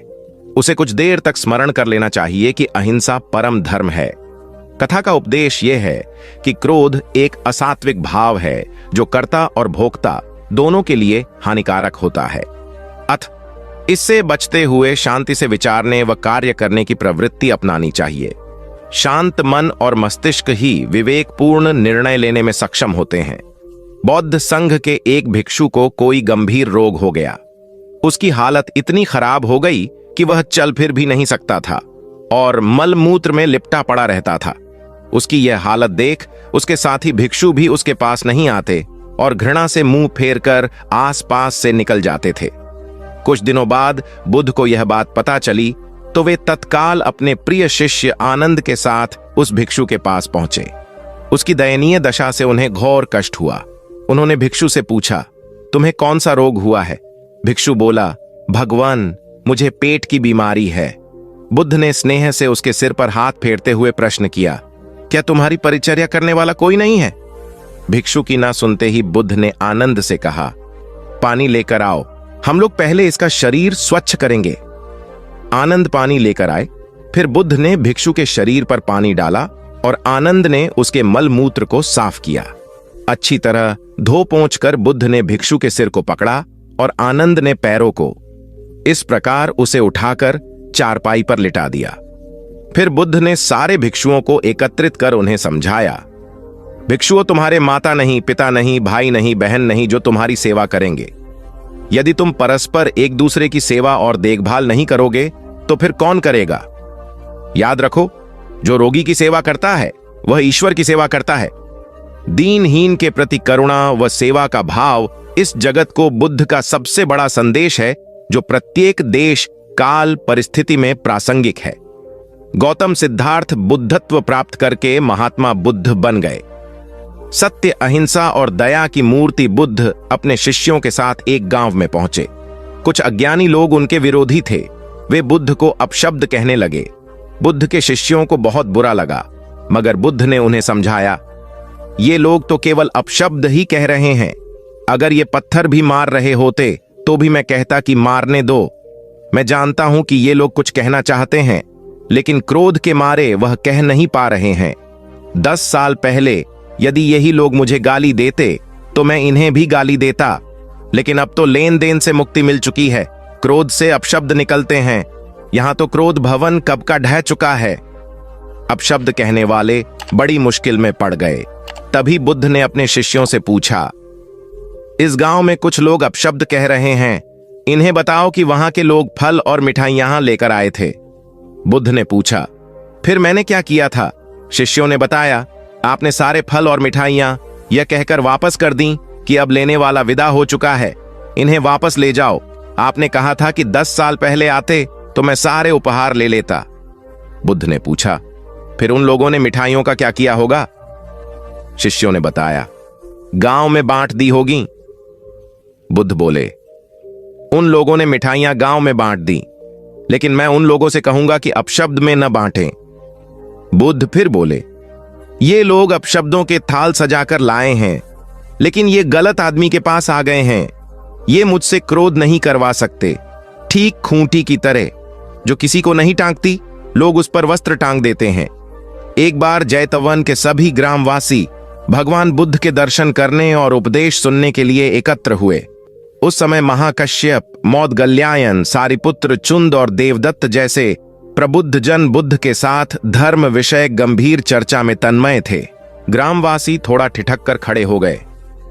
उसे कुछ देर तक स्मरण कर लेना चाहिए कि अहिंसा परम धर्म है। कथा का उपदेश यह है कि क्रोध एक असात्विक भाव है जो कर्ता और भोक्ता दोनों के लिए हानिकारक होता है। इससे बचते हुए शांति से विचारने व कार्य करने की प्रवृत्ति अपनानी चाहिए। शांत मन और मस्तिष्क ही विवेकपूर्ण निर्णय लेने में सक्षम होते हैं। बौद्ध संघ के एक भिक्षु को कोई गंभीर रोग हो गया। उसकी हालत इतनी खराब हो गई कि वह चल फिर भी नहीं सकता था और मलमूत्र में लिपटा पड़ा रहता था। उसकी यह हालत देख उसके साथी भिक्षु भी उसके पास नहीं आते और घृणा से मुंह फेरकर आसपास से निकल जाते थे। कुछ दिनों बाद बुद्ध को यह बात पता चली तो वे तत्काल अपने प्रिय शिष्य आनंद के साथ उस भिक्षु के पास पहुंचे। उसकी दयनीय दशा से उन्हें घोर कष्ट हुआ। उन्होंने भिक्षु से पूछा, तुम्हें कौन सा रोग हुआ है? भिक्षु बोला, भगवान, मुझे पेट की बीमारी है। बुद्ध ने स्नेह से उसके सिर पर हाथ फेरते हुए प्रश्न किया, क्या तुम्हारी परिचर्या करने वाला कोई नहीं है? भिक्षु की ना सुनते ही बुद्ध ने आनंद से कहा, पानी लेकर आओ, हम लोग पहले इसका शरीर स्वच्छ करेंगे। आनंद पानी लेकर आए। फिर बुद्ध ने भिक्षु के शरीर पर पानी डाला और आनंद ने उसके मल मूत्र को साफ किया। अच्छी तरह धो पोंछकर बुद्ध ने भिक्षु के सिर को पकड़ा और आनंद ने पैरों को। इस प्रकार उसे उठाकर चारपाई पर लिटा दिया। फिर बुद्ध ने सारे भिक्षुओं को एकत्रित कर उन्हें समझाया, भिक्षुओं, तुम्हारे माता नहीं, पिता नहीं, भाई नहीं, बहन नहीं जो तुम्हारी सेवा करेंगे। यदि तुम परस्पर एक दूसरे की सेवा और देखभाल नहीं करोगे तो फिर कौन करेगा? याद रखो, जो रोगी की सेवा करता है वह ईश्वर की सेवा करता है। दीनहीन के प्रति करुणा व सेवा का भाव इस जगत को बुद्ध का सबसे बड़ा संदेश है, जो प्रत्येक देश, काल, परिस्थिति में प्रासंगिक है। गौतम सिद्धार्थ बुद्धत्व प्राप्त करके महात्मा बुद्ध बन गए। सत्य, अहिंसा और दया की मूर्ति बुद्ध अपने शिष्यों के साथ एक गांव में पहुंचे। कुछ अज्ञानी लोग उनके विरोधी थे। वे बुद्ध को अपशब्द कहने लगे। बुद्ध के शिष्यों को बहुत बुरा लगा, मगर बुद्ध ने उन्हें समझाया, ये लोग तो केवल अपशब्द ही कह रहे हैं। अगर ये पत्थर भी मार रहे होते तो भी मैं कहता कि मारने दो। मैं जानता हूं कि ये लोग कुछ कहना चाहते हैं, लेकिन क्रोध के मारे वह कह नहीं पा रहे हैं। 10 साल पहले यदि यही लोग मुझे गाली देते तो मैं इन्हें भी गाली देता, लेकिन अब तो लेन देन से मुक्ति मिल चुकी है। क्रोध से अपशब्द निकलते हैं। यहां तो क्रोध भवन कब का ढह चुका है। अपशब्द कहने वाले बड़ी मुश्किल में पड़ गए। तभी बुद्ध ने अपने शिष्यों से पूछा, इस गांव में कुछ लोग अपशब्द कह रहे हैं, इन्हें बताओ कि वहां के लोग फल और मिठाइयां लेकर आए थे। बुद्ध ने पूछा, फिर मैंने क्या किया था? शिष्यों ने बताया, आपने सारे फल और मिठाइयां यह कहकर वापस कर दी कि अब लेने वाला विदा हो चुका है, इन्हें वापस ले जाओ। आपने कहा था कि 10 साल पहले आते तो मैं सारे उपहार ले लेता। बुद्ध ने पूछा, फिर उन लोगों ने मिठाइयों का क्या किया होगा? शिष्यों ने बताया, गांव में बांट दी होगी। बुद्ध बोले, उन लोगों ने मिठाइयां गांव में बांट दी, लेकिन मैं उन लोगों से कहूंगा कि अपशब्द में न बांटें। बुद्ध फिर बोले, ये लोग अपशब्दों के थाल सजाकर लाए हैं, लेकिन ये गलत आदमी के पास आ गए हैं। ये मुझसे क्रोध नहीं करवा सकते। ठीक खूंटी की तरह जो किसी को नहीं टांगती, लोग उस पर वस्त्र टांग देते हैं। एक बार जैतवन के सभी ग्रामवासी भगवान बुद्ध के दर्शन करने और उपदेश सुनने के लिए एकत्र हुए। उस समय महाकश्यप, मौदगल्यायन, सारिपुत्र, चुंद और देवदत्त जैसे प्रबुद्ध जन बुद्ध के साथ धर्म विषय गंभीर चर्चा में तन्मय थे। ग्रामवासी थोड़ा ठिठक कर खड़े हो गए,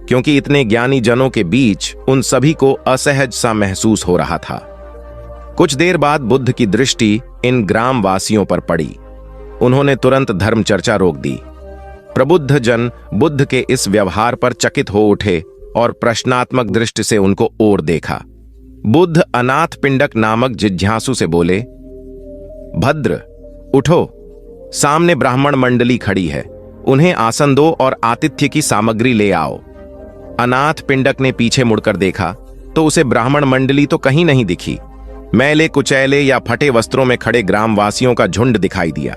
क्योंकि इतने ज्ञानी जनों के बीच उन सभी को असहज सा महसूस हो रहा था। कुछ देर बाद बुद्ध की दृष्टि इन ग्रामवासियों पर पड़ी। उन्होंने तुरंत धर्म चर्चा रोक दी। प्रबुद्ध जन बुद्ध के इस व्यवहार पर चकित हो उठे और प्रश्नात्मक दृष्टि से उनको ओर देखा। बुद्ध अनाथ पिंडक नामक जिज्ञासु से बोले, भद्र, उठो, सामने ब्राह्मण मंडली खड़ी है, उन्हें आसन दो और आतिथ्य की सामग्री ले आओ। अनाथ पिंडक ने पीछे मुड़कर देखा तो उसे ब्राह्मण मंडली तो कहीं नहीं दिखी। मैले कुचैले या फटे वस्त्रों में खड़े ग्रामवासियों का झुंड दिखाई दिया।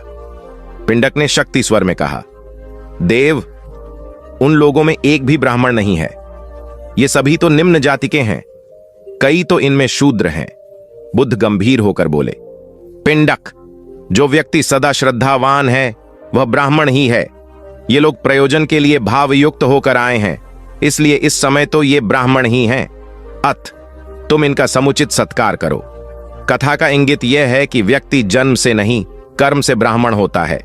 पिंडक ने शक्ति स्वर में कहा, देव, उन लोगों में एक भी ब्राह्मण नहीं है। ये सभी तो निम्न जाति के हैं, कई तो इनमें शूद्र हैं। बुद्ध गंभीर होकर बोले, पिंडक, जो व्यक्ति सदा श्रद्धावान है वह ब्राह्मण ही है। ये लोग प्रयोजन के लिए भावयुक्त होकर आए हैं, इसलिए इस समय तो ये ब्राह्मण ही हैं। अत तुम इनका समुचित सत्कार करो। कथा का इंगित यह है कि व्यक्ति जन्म से नहीं, कर्म से ब्राह्मण होता है।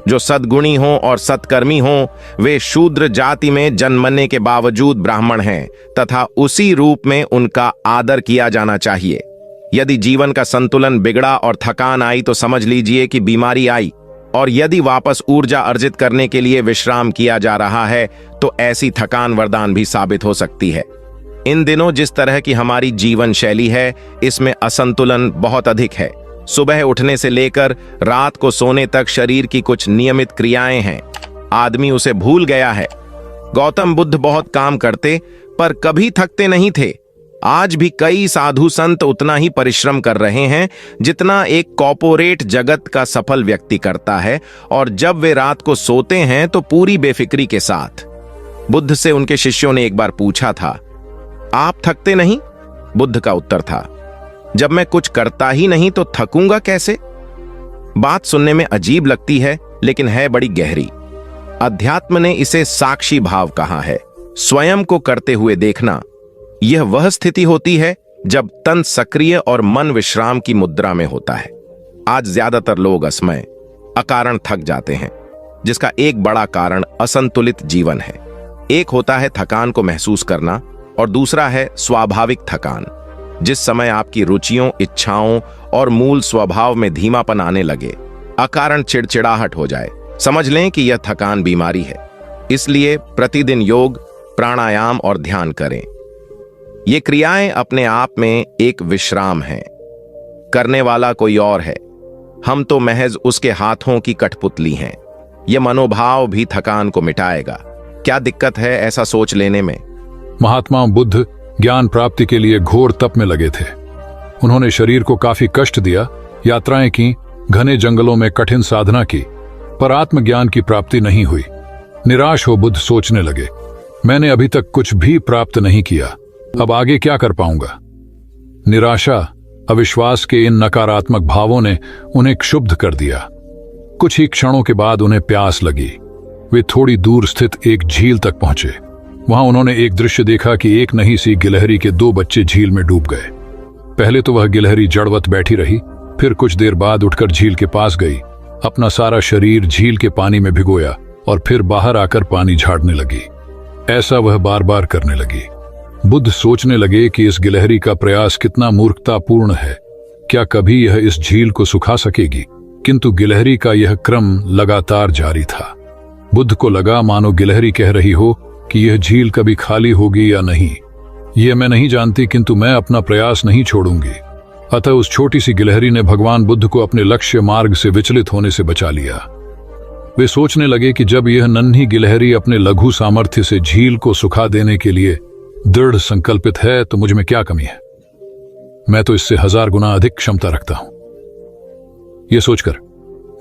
जो सद्गुणी हों और सत्कर्मी हों, वे शूद्र जाति में जन्मने के बावजूद ब्राह्मण हैं तथा उसी रूप में उनका आदर किया जाना चाहिए। यदि जीवन का संतुलन बिगड़ा और थकान आई तो समझ लीजिए कि बीमारी आई, और यदि वापस ऊर्जा अर्जित करने के लिए विश्राम किया जा रहा है तो ऐसी थकान वरदान भी साबित हो सकती है। इन दिनों जिस तरह की हमारी जीवन शैली है, इसमें असंतुलन बहुत अधिक है। सुबह उठने से लेकर रात को सोने तक शरीर की कुछ नियमित क्रियाएं हैं, आदमी उसे भूल गया है। गौतम बुद्ध बहुत काम करते पर कभी थकते नहीं थे। आज भी कई साधु संत उतना ही परिश्रम कर रहे हैं जितना एक कॉर्पोरेट जगत का सफल व्यक्ति करता है, और जब वे रात को सोते हैं तो पूरी बेफिक्री के साथ। बुद्ध से उनके शिष्यों ने एक बार पूछा था, आप थकते नहीं? बुद्ध का उत्तर था, जब मैं कुछ करता ही नहीं तो थकूंगा कैसे? बात सुनने में अजीब लगती है लेकिन है बड़ी गहरी। अध्यात्म ने इसे साक्षी भाव कहा है, स्वयं को करते हुए देखना। यह वह स्थिति होती है जब तन सक्रिय और मन विश्राम की मुद्रा में होता है। आज ज्यादातर लोग असमय, अकारण थक जाते हैं, जिसका एक बड़ा कारण असंतुलित जीवन है। एक होता है थकान को महसूस करना और दूसरा है स्वाभाविक थकान। जिस समय आपकी रुचियों, इच्छाओं और मूल स्वभाव में धीमापन आने लगे, अकारण चिड़चिड़ाहट हो जाए, समझ लें कि यह थकान बीमारी है। इसलिए प्रतिदिन योग, प्राणायाम और ध्यान करें। ये क्रियाएं अपने आप में एक विश्राम है, करने वाला कोई और है, हम तो महज उसके हाथों की कठपुतली हैं। यह मनोभाव भी थकान को मिटाएगा। क्या दिक्कत है ऐसा सोच लेने में? महात्मा बुद्ध ज्ञान प्राप्ति के लिए घोर तप में लगे थे। उन्होंने शरीर को काफी कष्ट दिया, यात्राएं की, घने जंगलों में कठिन साधना की, पर आत्मज्ञान की प्राप्ति नहीं हुई। निराश हो बुद्ध सोचने लगे, मैंने अभी तक कुछ भी प्राप्त नहीं किया, अब आगे क्या कर पाऊंगा? निराशा, अविश्वास के इन नकारात्मक भावों ने उन्हें क्षुब्ध कर दिया। कुछ ही क्षणों के बाद उन्हें प्यास लगी। वे थोड़ी दूर स्थित एक झील तक पहुंचे। वहां उन्होंने एक दृश्य देखा कि एक नन्ही सी गिलहरी के 2 बच्चे झील में डूब गए। पहले तो वह गिलहरी जड़वत बैठी रही, फिर कुछ देर बाद उठकर झील के पास गई, अपना सारा शरीर झील के पानी में भिगोया और फिर बाहर आकर पानी झाड़ने लगी। ऐसा वह बार बार करने लगी। बुद्ध सोचने लगे कि इस गिलहरी का प्रयास कितना मूर्खतापूर्ण है। क्या कभी यह इस झील को सुखा सकेगी? किंतु गिलहरी का यह क्रम लगातार जारी था। बुद्ध को लगा मानो गिलहरी कह रही हो कि यह झील कभी खाली होगी या नहीं, यह मैं नहीं जानती, किंतु मैं अपना प्रयास नहीं छोड़ूंगी। अतः उस छोटी सी गिलहरी ने भगवान बुद्ध को अपने लक्ष्य मार्ग से विचलित होने से बचा लिया। वे सोचने लगे कि जब यह नन्ही गिलहरी अपने लघु सामर्थ्य से झील को सुखा देने के लिए दृढ़ संकल्पित है तो मुझ में क्या कमी है? मैं तो इससे 1000 गुना अधिक क्षमता रखता हूं। यह सोचकर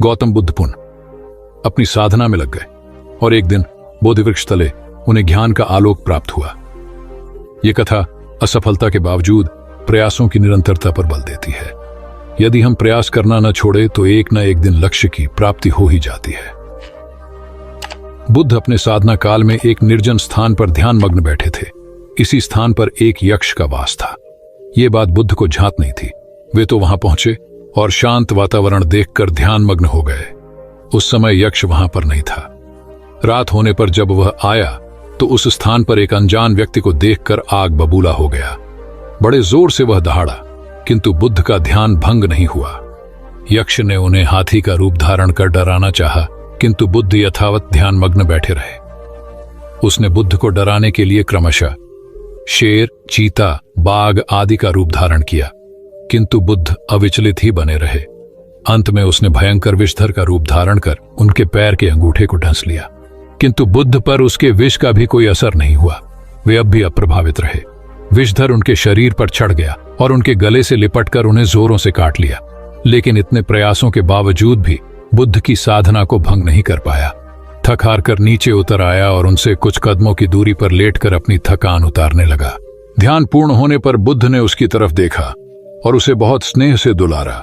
गौतम बुद्ध पुनः अपनी साधना में लग गए और एक दिन बोधिवृक्ष तले उन्हें ज्ञान का आलोक प्राप्त हुआ। यह कथा असफलता के बावजूद प्रयासों की निरंतरता पर बल देती है। यदि हम प्रयास करना न छोड़े तो एक न एक दिन लक्ष्य की प्राप्ति हो ही जाती है। बुद्ध अपने साधना काल में एक निर्जन स्थान पर ध्यान मग्न बैठे थे। इसी स्थान पर एक यक्ष का वास था। ये बात बुद्ध को झांत नहीं थी। वे तो वहां पहुंचे और शांत वातावरण देखकर ध्यान मग्न हो गए। उस समय यक्ष वहां पर नहीं था। रात होने पर जब वह आया तो उस स्थान पर एक अनजान व्यक्ति को देखकर आग बबूला हो गया। बड़े जोर से वह दहाड़ा, किंतु बुद्ध का ध्यान भंग नहीं हुआ। यक्ष ने उन्हें हाथी का रूप धारण कर डराना चाहा, किंतु बुद्ध यथावत ध्यान मग्न बैठे रहे। उसने बुद्ध को डराने के लिए क्रमशः शेर, चीता, बाघ आदि का रूप धारण किया, किंतु बुद्ध अविचलित ही बने रहे। अंत में उसने भयंकर विषधर का रूप धारण कर उनके पैर के अंगूठे को ढंस लिया, किंतु बुद्ध पर उसके विष का भी कोई असर नहीं हुआ। वे अब भी अप्रभावित रहे। विषधर उनके शरीर पर चढ़ गया और उनके गले से लिपटकर उन्हें जोरों से काट लिया, लेकिन इतने प्रयासों के बावजूद भी बुद्ध की साधना को भंग नहीं कर पाया। थक हार कर नीचे उतर आया और उनसे कुछ कदमों की दूरी पर लेटकर अपनी थकान उतारने लगा। ध्यान पूर्ण होने पर बुद्ध ने उसकी तरफ देखा और उसे बहुत स्नेह से दुलारा।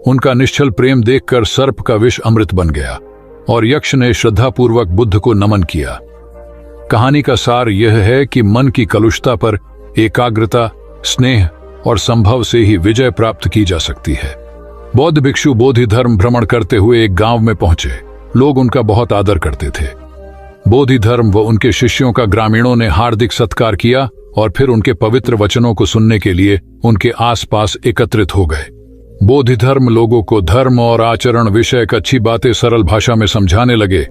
उनका निश्चल प्रेम देखकर सर्प का विष अमृत बन गया और यक्ष ने श्रद्धापूर्वक बुद्ध को नमन किया। कहानी का सार यह है कि मन की कलुषता पर एकाग्रता, स्नेह और संभव से ही विजय प्राप्त की जा सकती है। बौद्ध भिक्षु बोधि धर्म भ्रमण करते हुए एक गांव में पहुंचे। लोग उनका बहुत आदर करते थे। बोधि धर्म व उनके शिष्यों का ग्रामीणों ने हार्दिक सत्कार किया और फिर उनके पवित्र वचनों को सुनने के लिए उनके आसपास एकत्रित हो गए। बोधि धर्म लोगों को धर्म और आचरण विषयक अच्छी बातें सरल भाषा में समझाने लगे।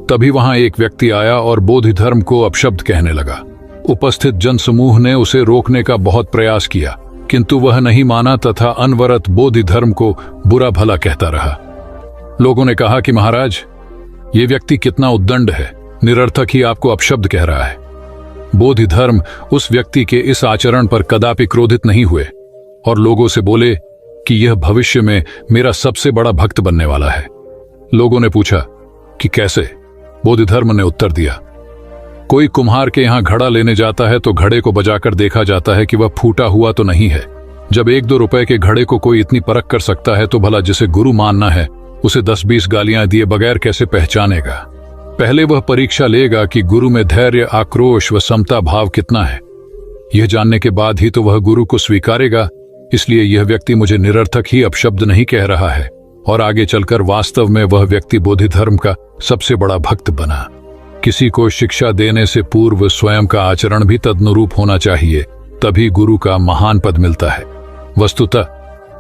तभी वहां एक व्यक्ति आया और बोधि धर्म को अपशब्द कहने लगा। उपस्थित जनसमूह ने उसे रोकने का बहुत प्रयास किया, किंतु वह नहीं माना तथा अनवरत बोधि धर्म को बुरा भला कहता रहा। लोगों ने कहा कि महाराज, ये व्यक्ति कितना उद्दंड है, निरर्थक ही आपको अपशब्द कह रहा है। बोधि धर्म उस व्यक्ति के इस आचरण पर कदापि क्रोधित नहीं हुए और लोगों से बोले कि यह भविष्य में मेरा सबसे बड़ा भक्त बनने वाला है। लोगों ने पूछा कि कैसे? बोधि धर्म ने उत्तर दिया, कोई कुम्हार के यहां घड़ा लेने जाता है तो घड़े को बजाकर देखा जाता है कि वह फूटा हुआ तो नहीं है। जब 1-2 रुपए के घड़े को कोई इतनी परख कर सकता है तो भला जिसे गुरु मानना है उसे 10-20 गालियां दिए बगैर कैसे पहचानेगा? पहले वह परीक्षा लेगा कि गुरु में धैर्य, आक्रोश व समता भाव कितना है। यह जानने के बाद ही तो वह गुरु को स्वीकारेगा। इसलिए यह व्यक्ति मुझे निरर्थक ही अपशब्द नहीं कह रहा है और आगे चलकर वास्तव में वह व्यक्ति बोधि धर्म का सबसे बड़ा भक्त बना। किसी को शिक्षा देने से पूर्व स्वयं का आचरण भी तदनुरूप होना चाहिए, तभी गुरु का महान पद मिलता है। वस्तुतः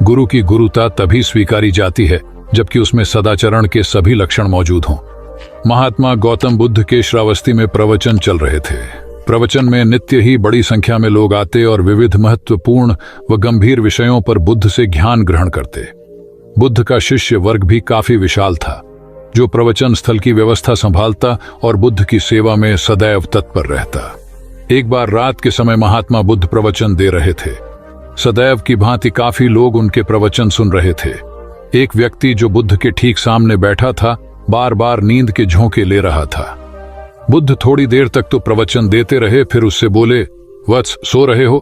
गुरु की गुरुता तभी स्वीकारी जाती है जबकि उसमें सदाचरण के सभी लक्षण मौजूद हों। महात्मा गौतम बुद्ध के श्रावस्ती में प्रवचन चल रहे थे। प्रवचन में नित्य ही बड़ी संख्या में लोग आते और विविध महत्वपूर्ण व गंभीर विषयों पर बुद्ध से ज्ञान ग्रहण करते। बुद्ध का शिष्य वर्ग भी काफी विशाल था, जो प्रवचन स्थल की व्यवस्था संभालता और बुद्ध की सेवा में सदैव तत्पर रहता। एक बार रात के समय महात्मा बुद्ध प्रवचन दे रहे थे। सदैव की भांति काफी लोग उनके प्रवचन सुन रहे थे। एक व्यक्ति जो बुद्ध के ठीक सामने बैठा था बार बार नींद के झोंके ले रहा था। बुद्ध थोड़ी देर तक तो प्रवचन देते रहे, फिर उससे बोले, वत्स, सो रहे हो?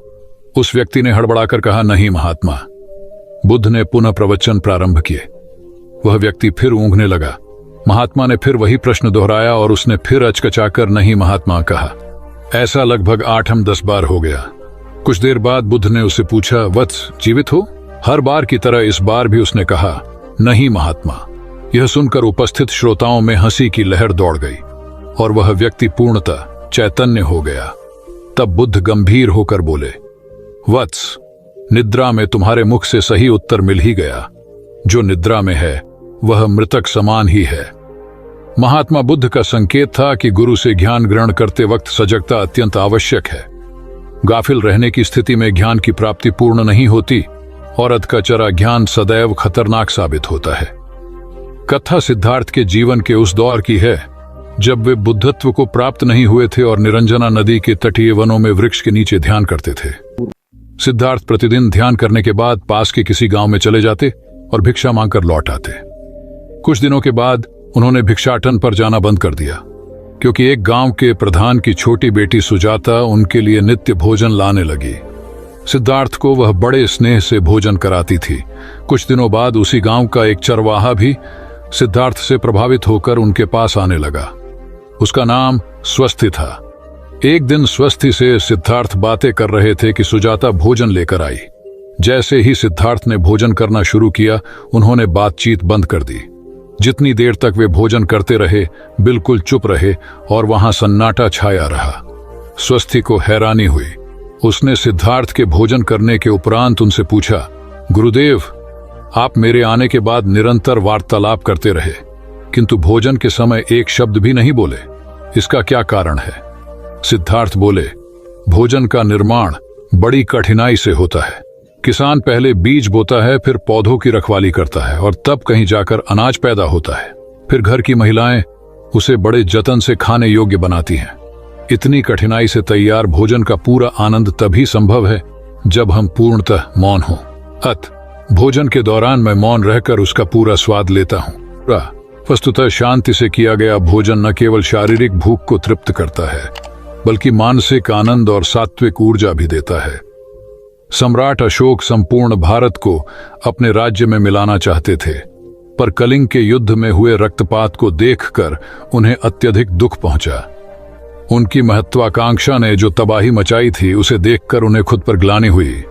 उस व्यक्ति ने हड़बड़ाकर कहा, नहीं महात्मा। बुद्ध ने पुनः प्रवचन प्रारंभ किए। वह व्यक्ति फिर ऊँघने लगा। महात्मा ने फिर वही प्रश्न दोहराया और उसने फिर अचकचाकर नहीं महात्मा कहा। ऐसा लगभग 8-10 बार हो गया। कुछ देर बाद बुद्ध ने उससे पूछा, वत्स, जीवित हो? हर बार की तरह इस बार भी उसने कहा, नहीं महात्मा। यह सुनकर उपस्थित श्रोताओं में हंसी की लहर दौड़ गई और वह व्यक्ति पूर्णतः चैतन्य हो गया। तब बुद्ध गंभीर होकर बोले, वत्स, निद्रा में तुम्हारे मुख से सही उत्तर मिल ही गया। जो निद्रा में है वह मृतक समान ही है। महात्मा बुद्ध का संकेत था कि गुरु से ज्ञान ग्रहण करते वक्त सजगता अत्यंत आवश्यक है। गाफिल रहने की स्थिति में ज्ञान की प्राप्ति पूर्ण नहीं होती और अधकचरा ज्ञान सदैव खतरनाक साबित होता है। कथा सिद्धार्थ के जीवन के उस दौर की है जब वे बुद्धत्व को प्राप्त नहीं हुए थे और निरंजना नदी के तटीय वनों में वृक्ष के नीचे ध्यान करते थे। सिद्धार्थ प्रतिदिन ध्यान करने के बाद पास के किसी गांव में चले जाते और भिक्षा मांगकर लौट आते। कुछ दिनों के बाद उन्होंने भिक्षाटन पर जाना बंद कर दिया, क्योंकि एक गांव के प्रधान की छोटी बेटी सुजाता उनके लिए नित्य भोजन लाने लगी। सिद्धार्थ को वह बड़े स्नेह से भोजन कराती थी। कुछ दिनों बाद उसी गांव का एक चरवाहा भी सिद्धार्थ से प्रभावित होकर उनके पास आने लगा। उसका नाम स्वस्ति था। एक दिन स्वस्ति से सिद्धार्थ बातें कर रहे थे कि सुजाता भोजन लेकर आई। जैसे ही सिद्धार्थ ने भोजन करना शुरू किया, उन्होंने बातचीत बंद कर दी। जितनी देर तक वे भोजन करते रहे, बिल्कुल चुप रहे और वहां सन्नाटा छाया रहा। स्वस्ति को हैरानी हुई। उसने सिद्धार्थ के भोजन करने के उपरांत उनसे पूछा, गुरुदेव, आप मेरे आने के बाद निरंतर वार्तालाप करते रहे, किंतु भोजन के समय एक शब्द भी नहीं बोले। इसका क्या कारण है? सिद्धार्थ बोले, भोजन का निर्माण बड़ी कठिनाई से होता है। किसान पहले बीज बोता है, फिर पौधों की रखवाली करता है और तब कहीं जाकर अनाज पैदा होता है। फिर घर की महिलाएं उसे बड़े जतन से खाने योग्य बनाती हैं। इतनी कठिनाई से तैयार भोजन का पूरा आनंद तभी संभव है जब हम पूर्णतः मौन हों। भोजन के दौरान मैं मौन रहकर उसका पूरा स्वाद लेता हूँ। वस्तुतः शांति से किया गया भोजन न केवल शारीरिक भूख को तृप्त करता है, बल्कि मानसिक आनंद और सात्विक ऊर्जा भी देता है। सम्राट अशोक संपूर्ण भारत को अपने राज्य में मिलाना चाहते थे, पर कलिंग के युद्ध में हुए रक्तपात को देखकर उन्हें अत्यधिक दुख पहुंचा। उनकी महत्वाकांक्षा ने जो तबाही मचाई थी, उसे देखकर उन्हें खुद पर ग्लानि हुई।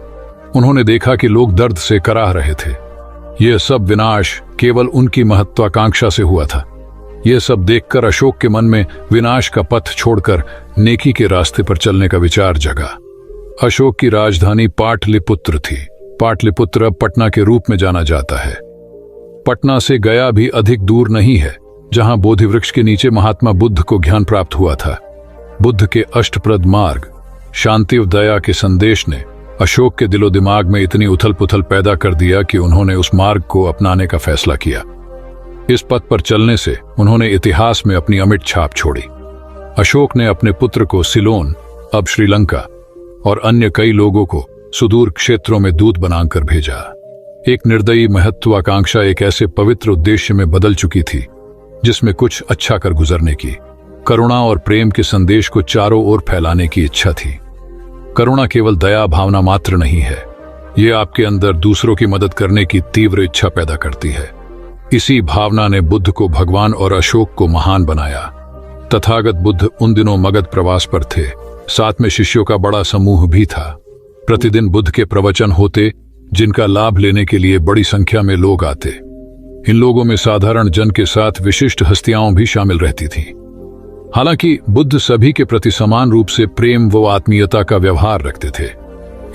उन्होंने देखा कि लोग दर्द से कराह रहे थे। यह सब विनाश केवल उनकी महत्वाकांक्षा से हुआ था। यह सब देखकर अशोक के मन में विनाश का पथ छोड़कर नेकी के रास्ते पर चलने का विचार जगा। अशोक की राजधानी पाटलिपुत्र थी। पाटलिपुत्र अब पटना के रूप में जाना जाता है। पटना से गया भी अधिक दूर नहीं है, जहां बोधि वृक्ष के नीचे महात्मा बुद्ध को ज्ञान प्राप्त हुआ था। बुद्ध के अष्टप्रद मार्ग शांति और दया के संदेश ने अशोक के दिलो दिमाग में इतनी उथल पुथल पैदा कर दिया कि उन्होंने उस मार्ग को अपनाने का फैसला किया। इस पथ पर चलने से उन्होंने इतिहास में अपनी अमिट छाप छोड़ी। अशोक ने अपने पुत्र को सिलोन, अब श्रीलंका, और अन्य कई लोगों को सुदूर क्षेत्रों में दूत बनाकर भेजा। एक निर्दयी महत्वाकांक्षा एक ऐसे पवित्र उद्देश्य में बदल चुकी थी जिसमें कुछ अच्छा कर गुजरने की, करुणा और प्रेम के संदेश को चारों ओर फैलाने की इच्छा थी। करुणा केवल दया भावना मात्र नहीं है, ये आपके अंदर दूसरों की मदद करने की तीव्र इच्छा पैदा करती है। इसी भावना ने बुद्ध को भगवान और अशोक को महान बनाया। तथागत बुद्ध उन दिनों मगध प्रवास पर थे, साथ में शिष्यों का बड़ा समूह भी था। प्रतिदिन बुद्ध के प्रवचन होते जिनका लाभ लेने के लिए बड़ी संख्या में लोग आते। इन लोगों में साधारण जन के साथ विशिष्ट हस्तियां भी शामिल रहती थीं। हालांकि बुद्ध सभी के प्रति समान रूप से प्रेम व आत्मीयता का व्यवहार रखते थे।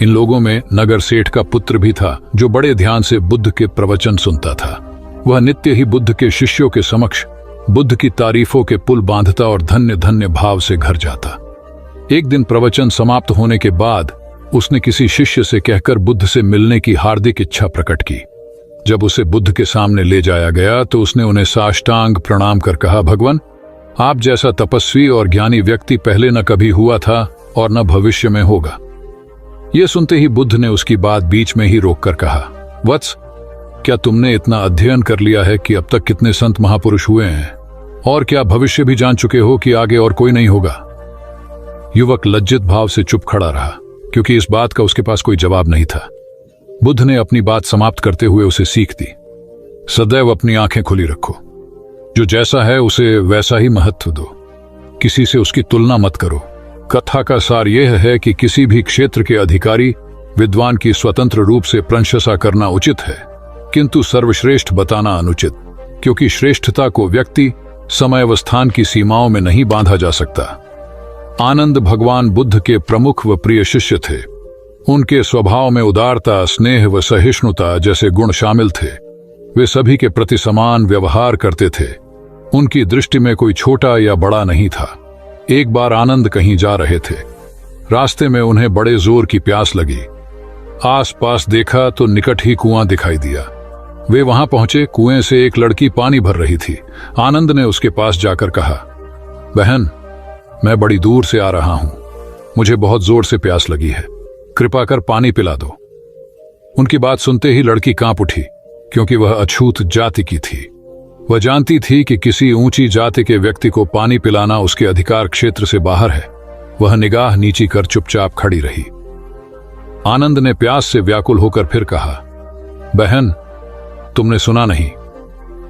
इन लोगों में नगर सेठ का पुत्र भी था जो बड़े ध्यान से बुद्ध के प्रवचन सुनता था। वह नित्य ही बुद्ध के शिष्यों के समक्ष बुद्ध की तारीफों के पुल बांधता और धन्य धन्य भाव से घर जाता। एक दिन प्रवचन समाप्त होने के बाद उसने किसी शिष्य से कहकर बुद्ध से मिलने की हार्दिक इच्छा प्रकट की। जब उसे बुद्ध के सामने ले जाया गया तो उसने उन्हें साष्टांग प्रणाम कर कहा, भगवान, आप जैसा तपस्वी और ज्ञानी व्यक्ति पहले न कभी हुआ था और न भविष्य में होगा। यह सुनते ही बुद्ध ने उसकी बात बीच में ही रोककर कहा, वत्स, क्या तुमने इतना अध्ययन कर लिया है कि अब तक कितने संत महापुरुष हुए हैं, और क्या भविष्य भी जान चुके हो कि आगे और कोई नहीं होगा? युवक लज्जित भाव से चुप खड़ा रहा, क्योंकि इस बात का उसके पास कोई जवाब नहीं था। बुद्ध ने अपनी बात समाप्त करते हुए उसे सीख दी, सदैव अपनी आंखें खुली रखो। जो जैसा है उसे वैसा ही महत्व दो, किसी से उसकी तुलना मत करो। कथा का सार यह है कि किसी भी क्षेत्र के अधिकारी विद्वान की स्वतंत्र रूप से प्रशंसा करना उचित है, किंतु सर्वश्रेष्ठ बताना अनुचित, क्योंकि श्रेष्ठता को व्यक्ति, समय व स्थान की सीमाओं में नहीं बांधा जा सकता। आनंद भगवान बुद्ध के प्रमुख व प्रिय शिष्य थे। उनके स्वभाव में उदारता, स्नेह व सहिष्णुता जैसे गुण शामिल थे। वे सभी के प्रति समान व्यवहार करते थे। उनकी दृष्टि में कोई छोटा या बड़ा नहीं था। एक बार आनंद कहीं जा रहे थे। रास्ते में उन्हें बड़े जोर की प्यास लगी। आसपास देखा तो निकट ही कुआं दिखाई दिया। वे वहां पहुंचे। कुएं से एक लड़की पानी भर रही थी। आनंद ने उसके पास जाकर कहा, बहन, मैं बड़ी दूर से आ रहा हूं, मुझे बहुत जोर से प्यास लगी है, कृपा कर पानी पिला दो। उनकी बात सुनते ही लड़की कांप उठी, क्योंकि वह अछूत जाति की थी। वह जानती थी कि किसी ऊंची जाति के व्यक्ति को पानी पिलाना उसके अधिकार क्षेत्र से बाहर है। वह निगाह नीची कर चुपचाप खड़ी रही। आनंद ने प्यास से व्याकुल होकर फिर कहा, बहन, तुमने सुना नहीं,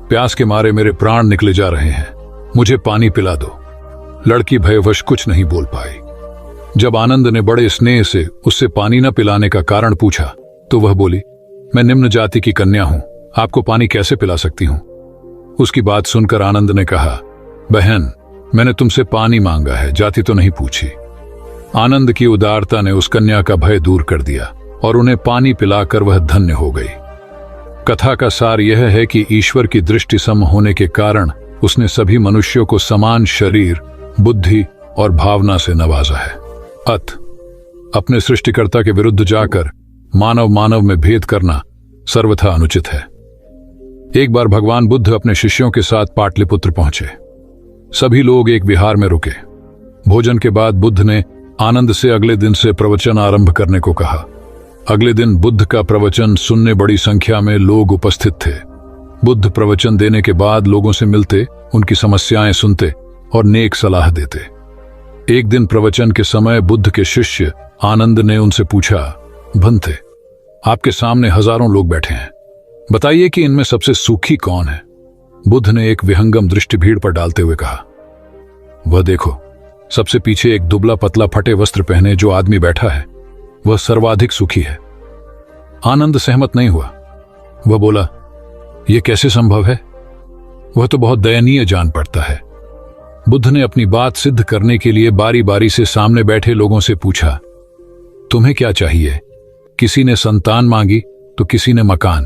प्यास के मारे मेरे प्राण निकले जा रहे हैं, मुझे पानी पिला दो। लड़की भयवश कुछ नहीं बोल पाई। जब आनंद ने बड़े स्नेह से उससे पानी न पिलाने का कारण पूछा तो वह बोली, मैं निम्न जाति की कन्या हूं, आपको पानी कैसे पिला सकती हूं? उसकी बात सुनकर आनंद ने कहा, बहन, मैंने तुमसे पानी मांगा है, जाति तो नहीं पूछी। आनंद की उदारता ने उस कन्या का भय दूर कर दिया और उन्हें पानी पिलाकर वह धन्य हो गई। कथा का सार यह है कि ईश्वर की दृष्टि सम होने के कारण उसने सभी मनुष्यों को समान शरीर, बुद्धि और भावना से नवाजा है। अपने सृष्टिकर्ता के विरुद्ध जाकर मानव मानव में भेद करना सर्वथा अनुचित है। एक बार भगवान बुद्ध अपने शिष्यों के साथ पाटलिपुत्र पहुंचे। सभी लोग एक विहार में रुके। भोजन के बाद बुद्ध ने आनंद से अगले दिन से प्रवचन आरंभ करने को कहा। अगले दिन बुद्ध का प्रवचन सुनने बड़ी संख्या में लोग उपस्थित थे। बुद्ध प्रवचन देने के बाद लोगों से मिलते, उनकी समस्याएं सुनते और नेक सलाह देते। एक दिन प्रवचन के समय बुद्ध के शिष्य आनंद ने उनसे पूछा, भंते, आपके सामने हजारों लोग बैठे हैं, बताइए कि इनमें सबसे सुखी कौन है? बुद्ध ने एक विहंगम दृष्टि भीड़ पर डालते हुए कहा, वह देखो, सबसे पीछे एक दुबला पतला फटे वस्त्र पहने जो आदमी बैठा है, वह सर्वाधिक सुखी है। आनंद सहमत नहीं हुआ। वह बोला, यह कैसे संभव है? वह तो बहुत दयनीय जान पड़ता है। बुद्ध ने अपनी बात सिद्ध करने के लिए बारी बारी से सामने बैठे लोगों से पूछा, तुम्हें क्या चाहिए? किसी ने संतान मांगी तो किसी ने मकान,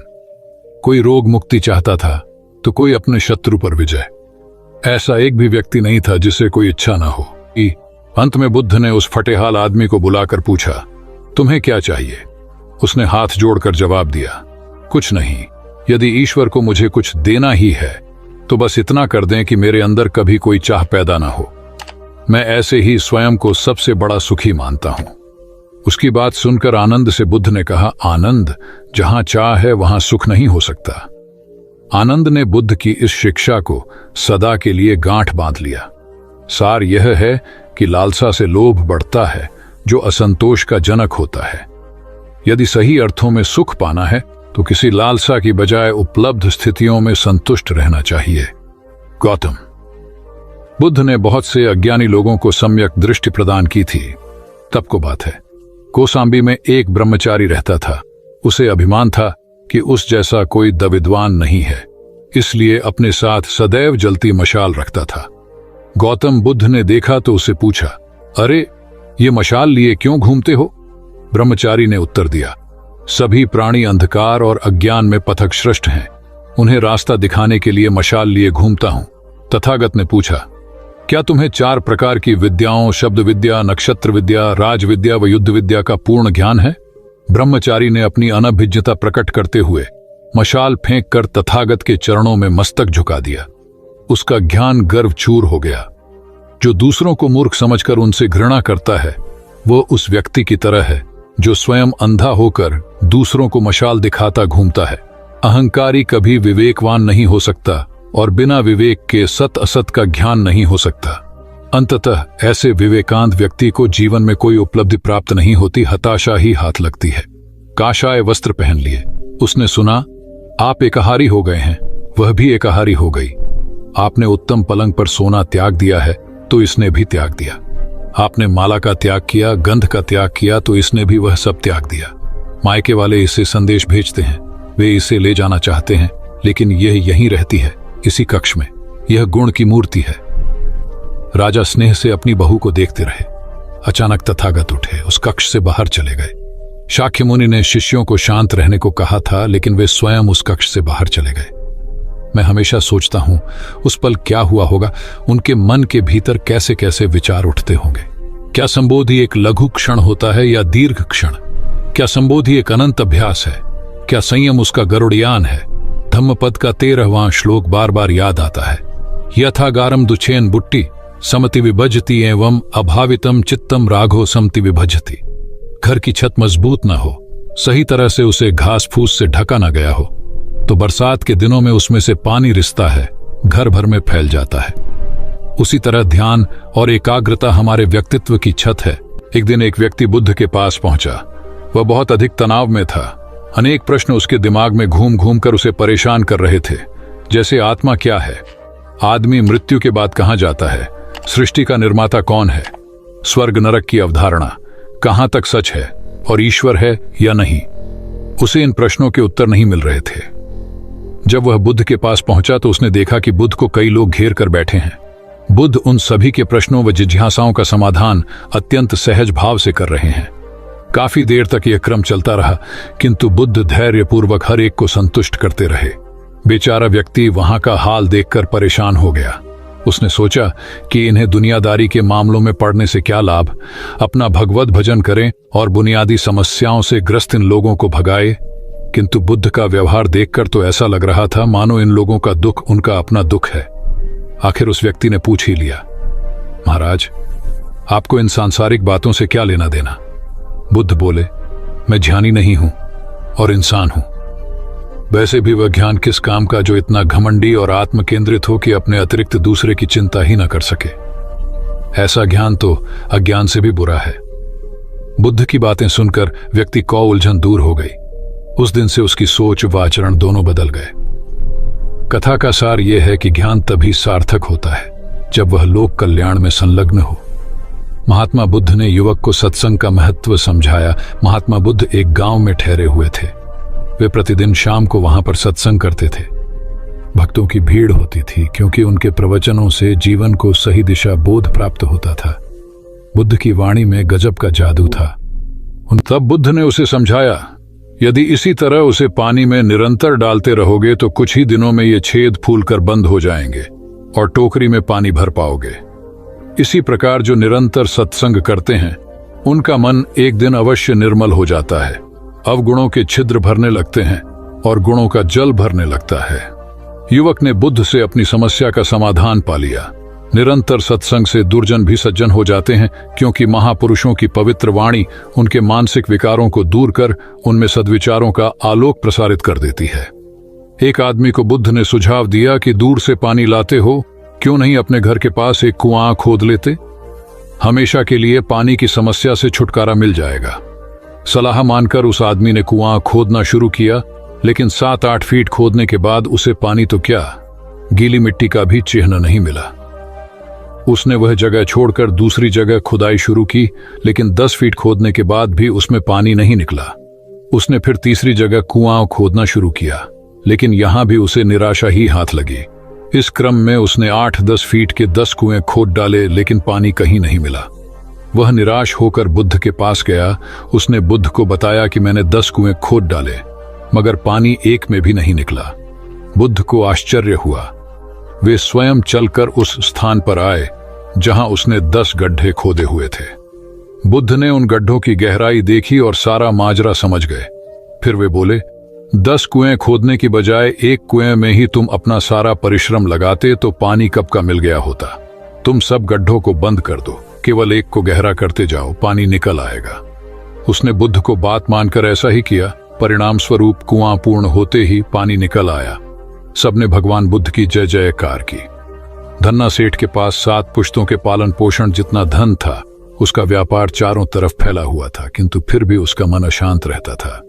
कोई रोग मुक्ति चाहता था तो कोई अपने शत्रु पर विजय। ऐसा एक भी व्यक्ति नहीं था जिसे कोई इच्छा ना हो। अंत में बुद्ध ने उस फटेहाल आदमी को बुलाकर पूछा, तुम्हें क्या चाहिए? उसने हाथ जोड़कर जवाब दिया, कुछ नहीं। यदि ईश्वर को मुझे कुछ देना ही है तो बस इतना कर दें कि मेरे अंदर कभी कोई चाह पैदा ना हो। मैं ऐसे ही स्वयं को सबसे बड़ा सुखी मानता हूं। उसकी बात सुनकर आनंद से बुद्ध ने कहा, आनंद, जहां चाह है वहां सुख नहीं हो सकता। आनंद ने बुद्ध की इस शिक्षा को सदा के लिए गांठ बांध लिया। सार यह है कि लालसा से लोभ बढ़ता है, जो असंतोष का जनक होता है। यदि सही अर्थों में सुख पाना है तो किसी लालसा की बजाय उपलब्ध स्थितियों में संतुष्ट रहना चाहिए। गौतम बुद्ध ने बहुत से अज्ञानी लोगों को सम्यक दृष्टि प्रदान की थी। तब को बात है, कौसाम्बी में एक ब्रह्मचारी रहता था। उसे अभिमान था कि उस जैसा कोई विद्वान नहीं है, इसलिए अपने साथ सदैव जलती मशाल रखता था। गौतम बुद्ध ने देखा तो उसे पूछा, अरे ये मशाल लिए क्यों घूमते हो? ब्रह्मचारी ने उत्तर दिया, सभी प्राणी अंधकार और अज्ञान में पथभ्रष्ट हैं, उन्हें रास्ता दिखाने के लिए मशाल लिए घूमता हूं। तथागत ने पूछा, क्या तुम्हें 4 प्रकार की विद्याओं, शब्द विद्या, नक्षत्र विद्या, राज विद्या व युद्ध विद्या का पूर्ण ज्ञान है? ब्रह्मचारी ने अपनी अनभिज्ञता प्रकट करते हुए मशाल फेंक कर तथागत के चरणों में मस्तक झुका दिया। उसका ज्ञान गर्व चूर हो गया। जो दूसरों को मूर्ख समझकर उनसे घृणा करता है, वो उस व्यक्ति की तरह है जो स्वयं अंधा होकर दूसरों को मशाल दिखाता घूमता है। अहंकारी कभी विवेकवान नहीं हो सकता और बिना विवेक के सत असत का ज्ञान नहीं हो सकता। अंततः ऐसे विवेकांत व्यक्ति को जीवन में कोई उपलब्धि प्राप्त नहीं होती, हताशा ही हाथ लगती है। काशाय वस्त्र पहन लिए। उसने सुना, आप एकाहारी हो गए हैं, वह भी एकाहारी हो गई। आपने उत्तम पलंग पर सोना त्याग दिया है तो इसने भी त्याग दिया। आपने माला का त्याग किया, गंध का त्याग किया तो इसने भी वह सब त्याग दिया। मायके वाले इसे संदेश भेजते हैं, वे इसे ले जाना चाहते हैं, लेकिन यह यहीं रहती है, इसी कक्ष में। यह गुण की मूर्ति है। राजा स्नेह से अपनी बहू को देखते रहे। अचानक तथागत उठे, उस कक्ष से बाहर चले गए। शाक्य मुनि ने शिष्यों को शांत रहने को कहा था, लेकिन वे स्वयं उस कक्ष से बाहर चले गए। मैं हमेशा सोचता हूं उस पल क्या हुआ होगा, उनके मन के भीतर कैसे कैसे विचार उठते होंगे। क्या संबोधि एक लघु क्षण होता है या दीर्घ क्षण? क्या संबोधि एक अनंत अभ्यास है? क्या संयम उसका गरुड़यान है? धम्मपद का 13वां श्लोक बार बार याद आता है, यथागारम दुछेन बुट्टी समति विभजति एवं अभावितम चित्तम राघो समति विभजति। घर की छत मजबूत न हो, सही तरह से उसे घास फूस से ढका न गया हो, तो बरसात के दिनों में उसमें से पानी रिसता है, घर भर में फैल जाता है। उसी तरह ध्यान और एकाग्रता हमारे व्यक्तित्व की छत है। एक दिन एक व्यक्ति बुद्ध के पास पहुंचा। वह बहुत अधिक तनाव में था। अनेक प्रश्न उसके दिमाग में घूम घूम कर उसे परेशान कर रहे थे, जैसे आत्मा क्या है, आदमी मृत्यु के बाद कहां जाता है, सृष्टि का निर्माता कौन है, स्वर्ग नरक की अवधारणा कहां तक सच है और ईश्वर है या नहीं। उसे इन प्रश्नों के उत्तर नहीं मिल रहे थे। जब वह बुद्ध के पास पहुंचा तो उसने देखा कि बुद्ध को कई लोग घेर कर बैठे हैं। बुद्ध उन सभी के प्रश्नों व जिज्ञासाओं का समाधान अत्यंत सहज भाव से कर रहे हैं। काफी देर तक यह क्रम चलता रहा, किंतु बुद्ध धैर्यपूर्वक हर एक को संतुष्ट करते रहे। बेचारा व्यक्ति वहां का हाल देखकर परेशान हो गया। उसने सोचा कि इन्हें दुनियादारी के मामलों में पड़ने से क्या लाभ, अपना भगवत भजन करें और बुनियादी समस्याओं से ग्रस्त इन लोगों को भगाए। किंतु बुद्ध का व्यवहार देखकर तो ऐसा लग रहा था मानो इन लोगों का दुख उनका अपना दुख है। आखिर उस व्यक्ति ने पूछ ही लिया, महाराज, आपको इन सांसारिक बातों से क्या लेना देना? बुद्ध बोले, मैं ज्ञानी नहीं हूं और इंसान हूं। वैसे भी वह ज्ञान किस काम का जो इतना घमंडी और आत्म केंद्रित हो कि अपने अतिरिक्त दूसरे की चिंता ही न कर सके। ऐसा ज्ञान तो अज्ञान से भी बुरा है। बुद्ध की बातें सुनकर व्यक्ति को उलझन दूर हो गई। उस दिन से उसकी सोच व आचरण दोनों बदल गए। कथा का सार यह है कि ज्ञान तभी सार्थक होता है जब वह लोक कल्याण में संलग्न हो। महात्मा बुद्ध ने युवक को सत्संग का महत्व समझाया। महात्मा बुद्ध एक गांव में ठहरे हुए थे। वे प्रतिदिन शाम को वहां पर सत्संग करते थे। भक्तों की भीड़ होती थी क्योंकि उनके प्रवचनों से जीवन को सही दिशा बोध प्राप्त होता था। बुद्ध की वाणी में गजब का जादू था। तब बुद्ध ने उसे समझाया, यदि इसी तरह उसे पानी में निरंतर डालते रहोगे तो कुछ ही दिनों में ये छेद फूलकर बंद हो जाएंगे और टोकरी में पानी भर पाओगे। इसी प्रकार जो निरंतर सत्संग करते हैं उनका मन एक दिन अवश्य निर्मल हो जाता है, अवगुणों के छिद्र भरने लगते हैं और गुणों का जल भरने लगता है। युवक ने बुद्ध से अपनी समस्या का समाधान पा लिया। निरंतर सत्संग से दुर्जन भी सज्जन हो जाते हैं, क्योंकि महापुरुषों की पवित्र वाणी उनके मानसिक विकारों को दूर कर उनमें सद्विचारों का आलोक प्रसारित कर देती है। एक आदमी को बुद्ध ने सुझाव दिया कि दूर से पानी लाते हो, क्यों नहीं अपने घर के पास एक कुआं खोद लेते? हमेशा के लिए पानी की समस्या से छुटकारा मिल जाएगा। सलाह मानकर उस आदमी ने कुआं खोदना शुरू किया, लेकिन 7-8 फीट खोदने के बाद उसे पानी तो क्या, गीली मिट्टी का भी चिन्ह नहीं मिला। उसने वह जगह छोड़कर दूसरी जगह खुदाई शुरू की, लेकिन 10 फीट खोदने के बाद भी उसमें पानी नहीं निकला। उसने फिर तीसरी जगह कुआं खोदना शुरू किया, लेकिन यहां भी उसे निराशा ही हाथ लगी। इस क्रम में उसने 8-10 फीट के 10 कुएं खोद डाले, लेकिन पानी कहीं नहीं मिला। वह निराश होकर बुद्ध के पास गया। उसने बुद्ध को बताया कि मैंने 10 कुएं खोद डाले, मगर पानी एक में भी नहीं निकला। बुद्ध को आश्चर्य हुआ। वे स्वयं चलकर उस स्थान पर आए जहां उसने 10 गड्ढे खोदे हुए थे। बुद्ध ने उन गड्ढों की गहराई देखी और सारा माजरा समझ गए। फिर वे बोले, 10 कुएं खोदने की बजाय एक कुएं में ही तुम अपना सारा परिश्रम लगाते तो पानी कब का मिल गया होता। तुम सब गड्ढों को बंद कर दो, केवल एक को गहरा करते जाओ, पानी निकल आएगा। उसने बुद्ध को बात मानकर ऐसा ही किया। परिणाम स्वरूप कुआं पूर्ण होते ही पानी निकल आया। सबने भगवान बुद्ध की जय जयकार की। धन्ना सेठ के पास 7 पुश्तों के पालन पोषण जितना धन था। उसका व्यापार चारों तरफ फैला हुआ था, किंतु फिर भी उसका मन अशांत रहता था।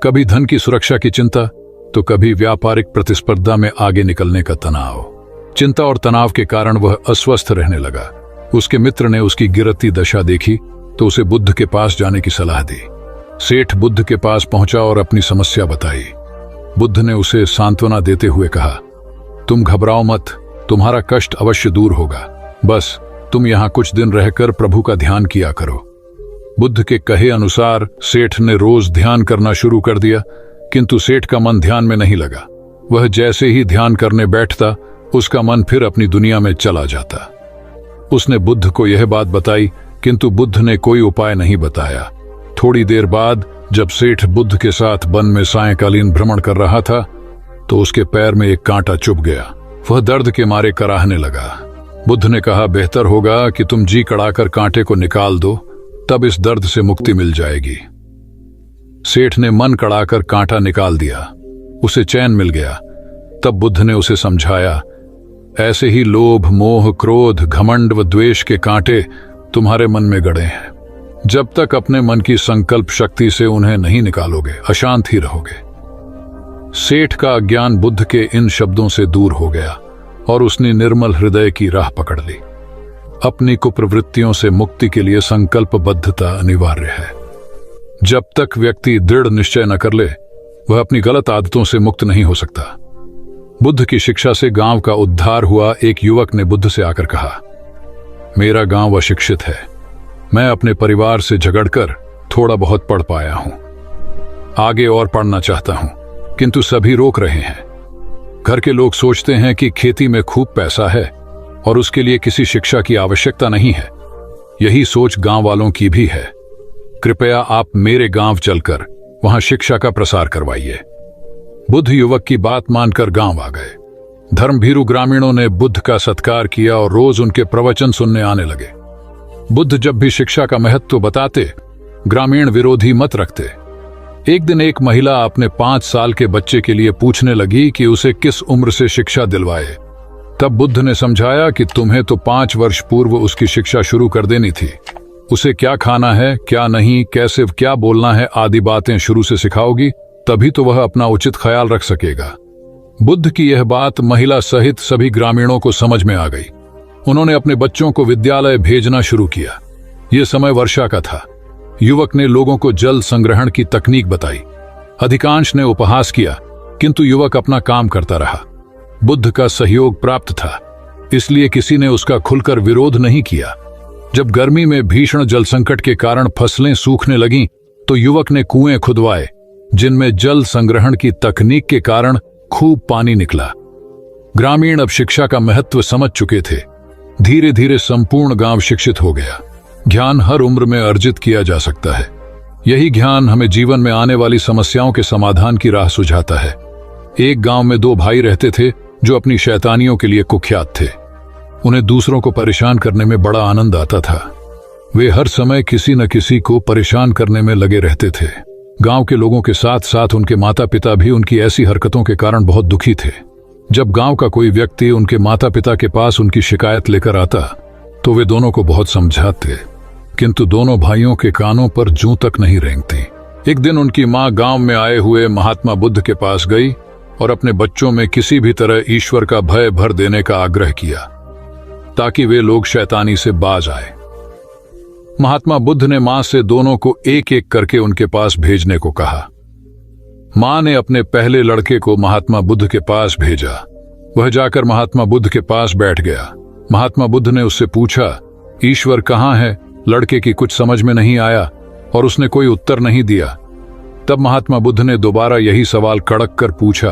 कभी धन की सुरक्षा की चिंता, तो कभी व्यापारिक प्रतिस्पर्धा में आगे निकलने का तनाव। चिंता और तनाव के कारण वह अस्वस्थ रहने लगा। उसके मित्र ने उसकी गिरती दशा देखी तो उसे बुद्ध के पास जाने की सलाह दी। सेठ बुद्ध के पास पहुंचा और अपनी समस्या बताई। बुद्ध ने उसे सांत्वना देते हुए कहा, तुम घबराओ मत, तुम्हारा कष्ट अवश्य दूर होगा। बस तुम यहां कुछ दिन रहकर प्रभु का ध्यान किया करो। बुद्ध के कहे अनुसार सेठ ने रोज ध्यान करना शुरू कर दिया, किंतु सेठ का मन ध्यान में नहीं लगा। वह जैसे ही ध्यान करने बैठता, उसका मन फिर अपनी दुनिया में चला जाता। उसने बुद्ध को यह बात बताई, किंतु बुद्ध ने कोई उपाय नहीं बताया। थोड़ी देर बाद जब सेठ बुद्ध के साथ वन में सायंकालीन भ्रमण कर रहा था, तो उसके पैर में एक कांटा चुभ गया। वह दर्द के मारे कराहने लगा। बुद्ध ने कहा, बेहतर होगा कि तुम जी कड़ाकर कांटे को निकाल दो, तब इस दर्द से मुक्ति मिल जाएगी। सेठ ने मन कड़ाकर कांटा निकाल दिया। उसे चैन मिल गया। तब बुद्ध ने उसे समझाया, ऐसे ही लोभ, मोह, क्रोध, घमंड व द्वेष के कांटे तुम्हारे मन में गड़े हैं। जब तक अपने मन की संकल्प शक्ति से उन्हें नहीं निकालोगे, अशांत ही रहोगे। सेठ का अज्ञान बुद्ध के इन शब्दों से दूर हो गया और उसने निर्मल हृदय की राह पकड़ ली। अपनी कुप्रवृत्तियों से मुक्ति के लिए संकल्पबद्धता अनिवार्य है। जब तक व्यक्ति दृढ़ निश्चय न कर ले, वह अपनी गलत आदतों से मुक्त नहीं हो सकता। बुद्ध की शिक्षा से गांव का उद्धार हुआ। एक युवक ने बुद्ध से आकर कहा, मेरा गांव अशिक्षित है। मैं अपने परिवार से झगड़कर थोड़ा बहुत पढ़ पाया हूं। आगे और पढ़ना चाहता हूं, किंतु सभी रोक रहे हैं। घर के लोग सोचते हैं कि खेती में खूब पैसा है और उसके लिए किसी शिक्षा की आवश्यकता नहीं है। यही सोच गांव वालों की भी है। कृपया आप मेरे गांव चलकर वहां शिक्षा का प्रसार करवाइए। बुद्ध युवक की बात मानकर गांव आ गए। धर्मभीरू ग्रामीणों ने बुद्ध का सत्कार किया और रोज उनके प्रवचन सुनने आने लगे। बुद्ध जब भी शिक्षा का महत्व बताते, ग्रामीण विरोधी मत रखते। एक दिन एक महिला अपने 5 साल के बच्चे के लिए पूछने लगी कि उसे किस उम्र से शिक्षा दिलवाए। तब बुद्ध ने समझाया कि तुम्हें तो 5 वर्ष पूर्व उसकी शिक्षा शुरू कर देनी थी। उसे क्या खाना है, क्या नहीं, कैसे क्या बोलना है आदि बातें शुरू से सिखाओगी, तभी तो वह अपना उचित ख्याल रख सकेगा। बुद्ध की यह बात महिला सहित सभी ग्रामीणों को समझ में आ गई। उन्होंने अपने बच्चों को विद्यालय भेजना शुरू किया। यह समय वर्षा का था। युवक ने लोगों को जल संग्रहण की तकनीक बताई। अधिकांश ने उपहास किया, किंतु युवक अपना काम करता रहा। बुद्ध का सहयोग प्राप्त था, इसलिए किसी ने उसका खुलकर विरोध नहीं किया। जब गर्मी में भीषण जल संकट के कारण फसलें सूखने लगीं, तो युवक ने कुएं खुदवाए, जिनमें जल संग्रहण की तकनीक के कारण खूब पानी निकला। ग्रामीण अब शिक्षा का महत्व समझ चुके थे। धीरे धीरे संपूर्ण गांव शिक्षित हो गया। ज्ञान हर उम्र में अर्जित किया जा सकता है। यही ज्ञान हमें जीवन में आने वाली समस्याओं के समाधान की राह सुझाता है। एक गांव में दो भाई रहते थे जो अपनी शैतानियों के लिए कुख्यात थे। उन्हें दूसरों को परेशान करने में बड़ा आनंद आता था। वे हर समय किसी न किसी को परेशान करने में लगे रहते थे। गांव के लोगों के साथ साथ उनके माता पिता भी उनकी ऐसी हरकतों के कारण बहुत दुखी थे। जब गांव का कोई व्यक्ति उनके माता पिता के पास उनकी शिकायत लेकर आता तो वे दोनों को बहुत समझाते, किंतु दोनों भाइयों के कानों पर जूं तक नहीं रेंगती। एक दिन उनकी मां गांव में आए हुए महात्मा बुद्ध के पास गई और अपने बच्चों में किसी भी तरह ईश्वर का भय भर देने का आग्रह किया ताकि वे लोग शैतानी से बाज आए। महात्मा बुद्ध ने मां से दोनों को एक एक करके उनके पास भेजने को कहा। मां ने अपने पहले लड़के को महात्मा बुद्ध के पास भेजा। वह जाकर महात्मा बुद्ध के पास बैठ गया। महात्मा बुद्ध ने उससे पूछा, ईश्वर कहाँ है? लड़के की कुछ समझ में नहीं आया और उसने कोई उत्तर नहीं दिया। तब महात्मा बुद्ध ने दोबारा यही सवाल कड़क कर पूछा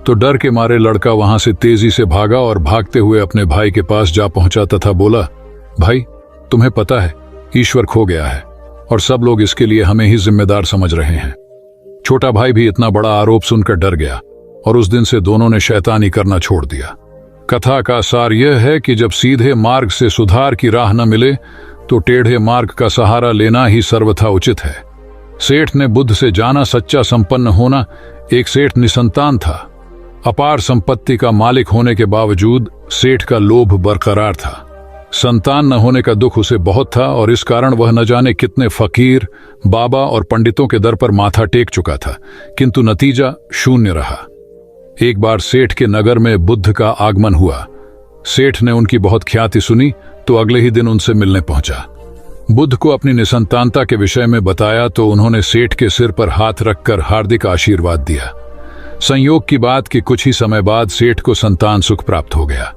तो डर के मारे लड़का वहां से तेजी से भागा और भागते हुए अपने भाई के पास जा पहुंचा तथा बोला, भाई, तुम्हें पता है ईश्वर खो गया है और सब लोग इसके लिए हमें ही जिम्मेदार समझ रहे हैं। छोटा भाई भी इतना बड़ा आरोप सुनकर डर गया और उस दिन से दोनों ने शैतानी करना छोड़ दिया। कथा का सार यह है कि जब सीधे मार्ग से सुधार की राह न मिले तो टेढ़े मार्ग का सहारा लेना ही सर्वथा उचित है। सेठ ने बुद्ध से जाना सच्चा संपन्न होना। एक सेठ निसंतान था। अपार संपत्ति का मालिक होने के बावजूद सेठ का लोभ बरकरार था। संतान न होने का दुख उसे बहुत था और इस कारण वह न जाने कितने फकीर, बाबा और पंडितों के दर पर माथा टेक चुका था, किंतु नतीजा शून्य रहा। एक बार सेठ के नगर में बुद्ध का आगमन हुआ। सेठ ने उनकी बहुत ख्याति सुनी तो अगले ही दिन उनसे मिलने पहुंचा। बुद्ध को अपनी निसंतानता के विषय में बताया तो उन्होंने सेठ के सिर पर हाथ रखकर हार्दिक आशीर्वाद दिया। संयोग की बात कि कुछ ही समय बाद सेठ को संतान सुख प्राप्त हो गया।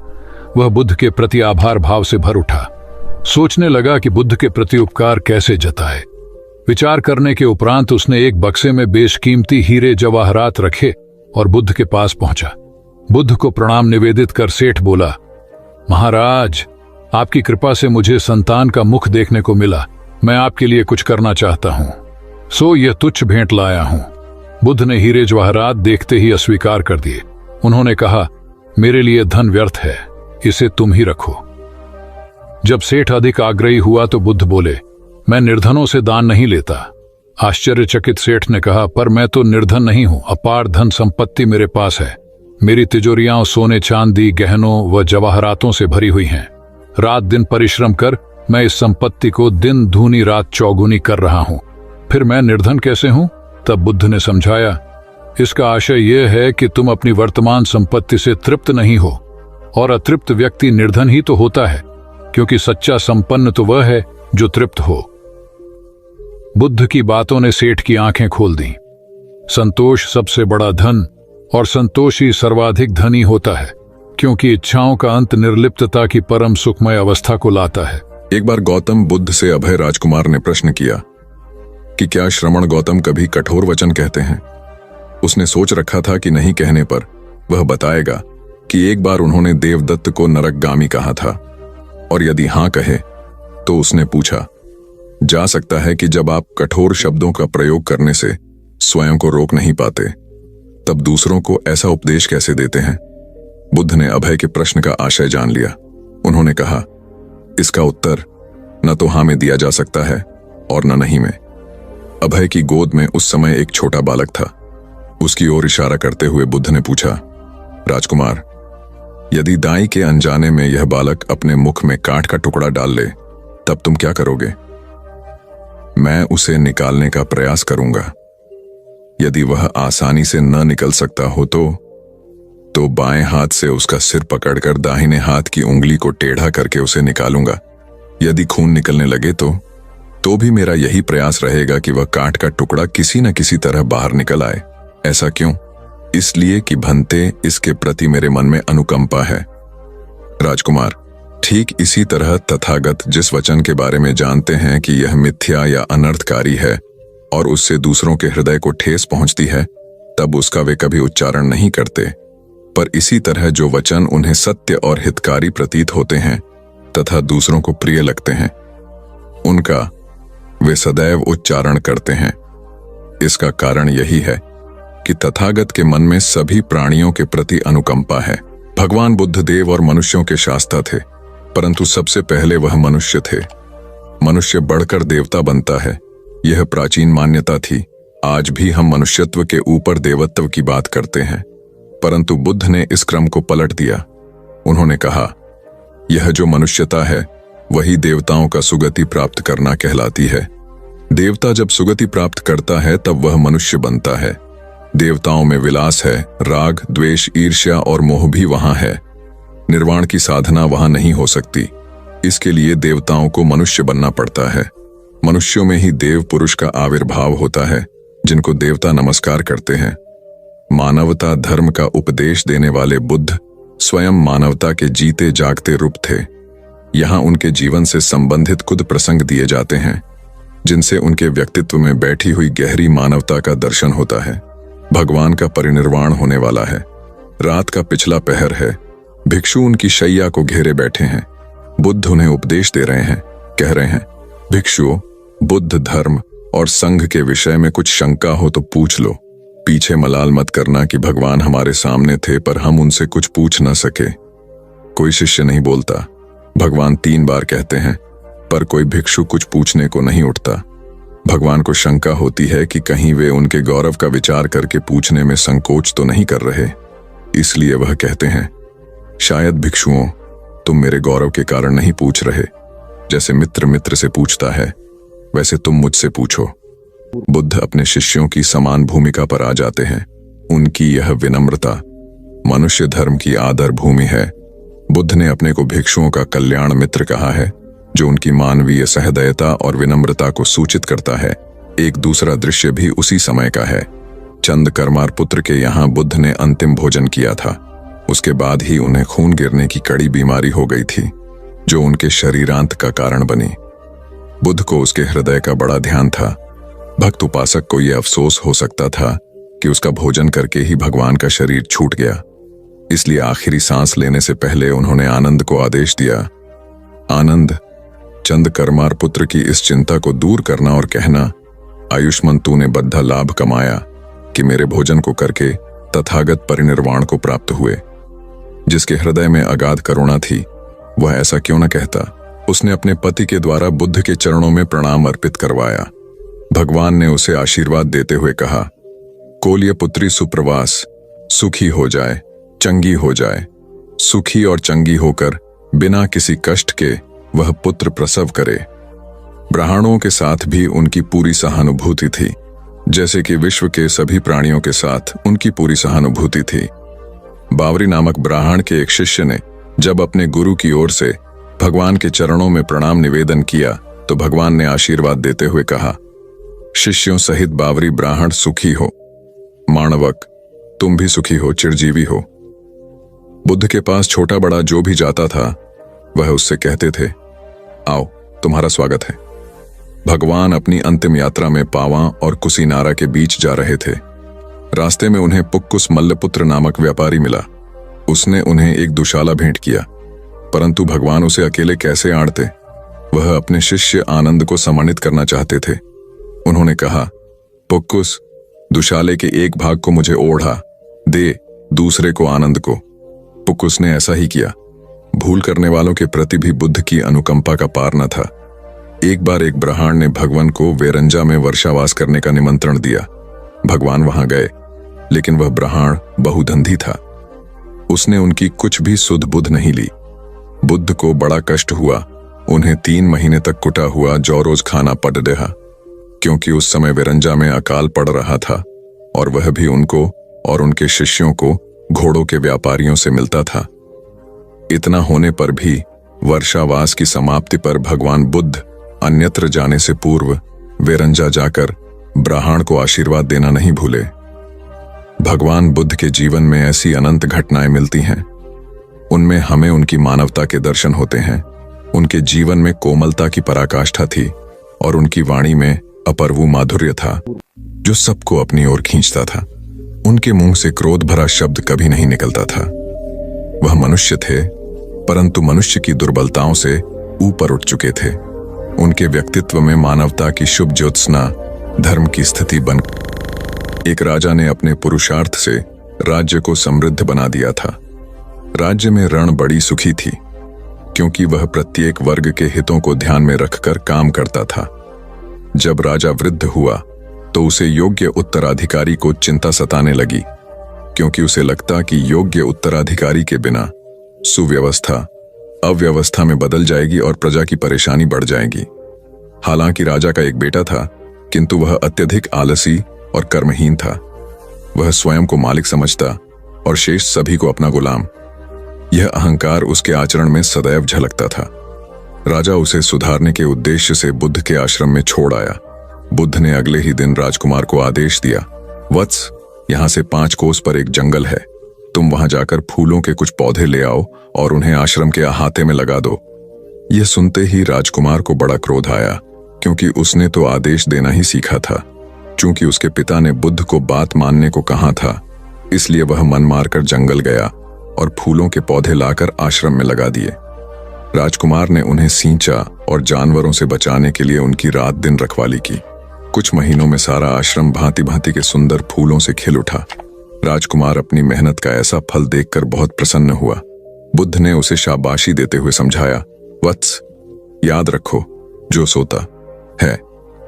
वह बुद्ध के प्रति आभार भाव से भर उठा। सोचने लगा कि बुद्ध के प्रति उपकार कैसे जताए। विचार करने के उपरांत उसने एक बक्से में बेशकीमती हीरे जवाहरात रखे और बुद्ध के पास पहुंचा। बुद्ध को प्रणाम निवेदित कर सेठ बोला, महाराज, आपकी कृपा से मुझे संतान का मुख देखने को मिला। मैं आपके लिए कुछ करना चाहता हूं, सो यह तुच्छ भेंट लाया हूं। बुद्ध ने हीरे जवाहरात देखते ही अस्वीकार कर दिए। उन्होंने कहा, मेरे लिए धन व्यर्थ है, इसे तुम ही रखो। जब सेठ अधिक आग्रही हुआ तो बुद्ध बोले, मैं निर्धनों से दान नहीं लेता। आश्चर्यचकित सेठ ने कहा, पर मैं तो निर्धन नहीं हूं, अपार धन संपत्ति मेरे पास है। मेरी तिजोरियां सोने चांदी गहनों व जवाहरातों से भरी हुई हैं। रात दिन परिश्रम कर मैं इस संपत्ति को दिन दूनी रात चौगुनी कर रहा हूं, फिर मैं निर्धन कैसे हूं? तब बुद्ध ने समझाया, इसका आशय यह है कि तुम अपनी वर्तमान संपत्ति से तृप्त नहीं हो और अतृप्त व्यक्ति निर्धन ही तो होता है, क्योंकि सच्चा संपन्न तो वह है जो तृप्त हो। बुद्ध की बातों ने सेठ की आंखें खोल दी। संतोष सबसे बड़ा धन और संतोषी सर्वाधिक धनी होता है, क्योंकि इच्छाओं का अंत निर्लिप्तता की परम सुखमय अवस्था को लाता है। एक बार गौतम बुद्ध से अभय राजकुमार ने प्रश्न किया कि क्या श्रमण गौतम कभी कठोर वचन कहते हैं। उसने सोच रखा था कि नहीं कहने पर वह बताएगा कि एक बार उन्होंने देवदत्त को नरकगामी कहा था, और यदि हां कहे तो उसने पूछा, जा सकता है कि जब आप कठोर शब्दों का प्रयोग करने से स्वयं को रोक नहीं पाते, तब दूसरों को ऐसा उपदेश कैसे देते हैं। बुद्ध ने अभय के प्रश्न का आशय जान लिया। उन्होंने कहा, इसका उत्तर न तो हां में दिया जा सकता है और न नहीं में। अभय की गोद में उस समय एक छोटा बालक था। उसकी ओर इशारा करते हुए बुद्ध ने पूछा, राजकुमार, यदि दाई के अनजाने में यह बालक अपने मुख में कांट का टुकड़ा डाल ले, तब तुम क्या करोगे? मैं उसे निकालने का प्रयास करूंगा। यदि वह आसानी से न निकल सकता हो तो बाएं हाथ से उसका सिर पकड़कर दाहिने हाथ की उंगली को टेढ़ा करके उसे निकालूंगा। यदि खून निकलने लगे तो भी मेरा यही प्रयास रहेगा कि वह कांट का टुकड़ा किसी न किसी तरह बाहर निकल आए। ऐसा क्यों? इसलिए कि भंते इसके प्रति मेरे मन में अनुकंपा है। राजकुमार, ठीक इसी तरह तथागत जिस वचन के बारे में जानते हैं कि यह मिथ्या या अनर्थकारी है और उससे दूसरों के हृदय को ठेस पहुंचती है, तब उसका वे कभी उच्चारण नहीं करते। पर इसी तरह जो वचन उन्हें सत्य और हितकारी प्रतीत होते हैं तथा दूसरों को प्रिय लगते हैं, उनका वे सदैव उच्चारण करते हैं। इसका कारण यही है कि तथागत के मन में सभी प्राणियों के प्रति अनुकंपा है। भगवान बुद्ध देव और मनुष्यों के शास्ता थे, परंतु सबसे पहले वह मनुष्य थे। मनुष्य बढ़कर देवता बनता है, यह प्राचीन मान्यता थी। आज भी हम मनुष्यत्व के ऊपर देवत्व की बात करते हैं, परंतु बुद्ध ने इस क्रम को पलट दिया। उन्होंने कहा, यह जो मनुष्यता है वही देवताओं का सुगति प्राप्त करना कहलाती है। देवता जब सुगति प्राप्त करता है तब वह मनुष्य बनता है। देवताओं में विलास है, राग, द्वेष, ईर्ष्या और मोह भी वहां है। निर्वाण की साधना वहां नहीं हो सकती। इसके लिए देवताओं को मनुष्य बनना पड़ता है। मनुष्यों में ही देव पुरुष का आविर्भाव होता है, जिनको देवता नमस्कार करते हैं। मानवता धर्म का उपदेश देने वाले बुद्ध स्वयं मानवता के जीते जागते रूप थे। यहाँ उनके जीवन से संबंधित कुछ प्रसंग दिए जाते हैं, जिनसे उनके व्यक्तित्व में बैठी हुई गहरी मानवता का दर्शन होता है। भगवान का परिनिर्वाण होने वाला है। रात का पिछला पहर है। भिक्षु उनकी शैया को घेरे बैठे हैं। बुद्ध उन्हें उपदेश दे रहे हैं। कह रहे हैं, भिक्षुओं, बुद्ध धर्म और संघ के विषय में कुछ शंका हो तो पूछ लो। पीछे मलाल मत करना कि भगवान हमारे सामने थे पर हम उनसे कुछ पूछ न सके। कोई शिष्य नहीं बोलता। भगवान 3 बार कहते हैं, पर कोई भिक्षु कुछ पूछने को नहीं उठता। भगवान को शंका होती है कि कहीं वे उनके गौरव का विचार करके पूछने में संकोच तो नहीं कर रहे। इसलिए वह कहते हैं, शायद भिक्षुओं, तुम मेरे गौरव के कारण नहीं पूछ रहे। जैसे मित्र मित्र से पूछता है, वैसे तुम मुझसे पूछो। बुद्ध अपने शिष्यों की समान भूमिका पर आ जाते हैं। उनकी यह विनम्रता मनुष्य धर्म की आदर भूमि है। बुद्ध ने अपने को भिक्षुओं का कल्याण मित्र कहा है, जो उनकी मानवीय सहृदयता और विनम्रता को सूचित करता है। एक दूसरा दृश्य भी उसी समय का है। चंद कर्मार पुत्र के यहाँ बुद्ध ने अंतिम भोजन किया था। उसके बाद ही उन्हें खून गिरने की कड़ी बीमारी हो गई थी, जो उनके शरीरांत का कारण बनी। बुद्ध को उसके हृदय का बड़ा ध्यान था। भक्त उपासक को यह अफसोस हो सकता था कि उसका भोजन करके ही भगवान का शरीर छूट गया। इसलिए आखिरी सांस लेने से पहले उन्होंने आनंद को आदेश दिया, आनंद, चंद कर्मार पुत्र की इस चिंता को दूर करना और कहना, आयुष्मान तूने बद्धा लाभ कमाया कि मेरे भोजन को करके तथागत परिनिर्वाण को प्राप्त हुए। जिसके हृदय में अगाध करुणा थी, वह ऐसा क्यों न कहता। उसने अपने पति के द्वारा बुद्ध के चरणों में प्रणाम अर्पित करवाया। भगवान ने उसे आशीर्वाद देते हुए कहा, कोल्य पुत्री सुप्रवास, सुखी हो जाए, चंगी हो जाए। सुखी और चंगी होकर बिना किसी कष्ट के वह पुत्र प्रसव करे। ब्राह्मणों के साथ भी उनकी पूरी सहानुभूति थी, जैसे कि विश्व के सभी प्राणियों के साथ उनकी पूरी सहानुभूति थी। बावरी नामक ब्राह्मण के एक शिष्य ने जब अपने गुरु की ओर से भगवान के चरणों में प्रणाम निवेदन किया, तो भगवान ने आशीर्वाद देते हुए कहा, शिष्यों सहित बावरी ब्राह्मण सुखी हो। माणवक, तुम भी सुखी हो, चिरजीवी हो। बुद्ध के पास छोटा बड़ा जो भी जाता था, वह उससे कहते थे, आओ, तुम्हारा स्वागत है। भगवान अपनी अंतिम यात्रा में पावा और कुसीनारा के बीच जा रहे थे। रास्ते में उन्हें पुक्कुस मल्लपुत्र नामक व्यापारी मिला। उसने उन्हें एक दुशाला भेंट किया, परंतु भगवान उसे अकेले कैसे आड़ते। वह अपने शिष्य आनंद को सम्मानित करना चाहते थे। उन्होंने कहा, पुक्कुस, दुशाले के एक भाग को मुझे ओढ़ा दे, दूसरे को आनंद को। पुक्कुस ने ऐसा ही किया। भूल करने वालों के प्रति भी बुद्ध की अनुकंपा का पार न था। एक बार एक ब्राह्मण ने भगवान को वेरंजा में वर्षावास करने का निमंत्रण दिया। भगवान वहां गए, लेकिन वह ब्राह्मण बहुधंधी था। उसने उनकी कुछ भी सुध बुध नहीं ली। बुद्ध को बड़ा कष्ट हुआ। उन्हें 3 महीने तक कुटा हुआ जौ रोज खाना पड़ रहा, क्योंकि उस समय वेरंजा में अकाल पड़ रहा था और वह भी उनको और उनके शिष्यों को घोड़ों के व्यापारियों से मिलता था। इतना होने पर भी वर्षावास की समाप्ति पर भगवान बुद्ध अन्यत्र जाने से पूर्व वेरंजा जाकर ब्राह्मण को आशीर्वाद देना नहीं भूले। भगवान बुद्ध के जीवन में ऐसी अनंत घटनाएं मिलती हैं। उनमें हमें उनकी मानवता के दर्शन होते हैं। उनके जीवन में कोमलता की पराकाष्ठा थी और उनकी वाणी में अपर्वु माधुर्य था, जो सबको अपनी ओर खींचता था। उनके मुंह से क्रोध भरा शब्द कभी नहीं निकलता था। वह मनुष्य थे, परंतु मनुष्य की दुर्बलताओं से ऊपर उठ चुके थे। उनके व्यक्तित्व में मानवता की शुभ ज्योत्सना धर्म की स्थिति बन। एक राजा ने अपने पुरुषार्थ से राज्य को समृद्ध बना दिया था। राज्य में रण बड़ी सुखी थी, क्योंकि वह प्रत्येक वर्ग के हितों को ध्यान में रखकर काम करता था। जब राजा वृद्ध हुआ तो उसे योग्य उत्तराधिकारी को चिंता सताने लगी, क्योंकि उसे लगता कि योग्य उत्तराधिकारी के बिना सुव्यवस्था अव्यवस्था में बदल जाएगी और प्रजा की परेशानी बढ़ जाएगी। हालांकि राजा का एक बेटा था, किंतु वह अत्यधिक आलसी और कर्महीन था। वह स्वयं को मालिक समझता और शेष सभी को अपना गुलाम। यह अहंकार उसके आचरण में सदैव झलकता था। राजा उसे सुधारने के उद्देश्य से बुद्ध के आश्रम में छोड़ आया। बुद्ध ने अगले ही दिन राजकुमार को आदेश दिया, वत्स, यहां से 5 कोस पर एक जंगल है, तुम वहां जाकर फूलों के कुछ पौधे ले आओ और उन्हें आश्रम के अहाते में लगा दो। यह सुनते ही राजकुमार को बड़ा क्रोध आया, क्योंकि उसने तो आदेश देना ही सीखा था। चूंकि उसके पिता ने बुद्ध को बात मानने को कहा था, इसलिए वह मन मारकर जंगल गया और फूलों के पौधे लाकर आश्रम में लगा दिए। राजकुमार ने उन्हें सींचा और जानवरों से बचाने के लिए उनकी रात दिन रखवाली की। कुछ महीनों में सारा आश्रम भांति भांति के सुंदर फूलों से खिल उठा। राजकुमार अपनी मेहनत का ऐसा फल देखकर बहुत प्रसन्न हुआ। बुद्ध ने उसे शाबाशी देते हुए समझाया, वत्स, याद रखो, जो सोता है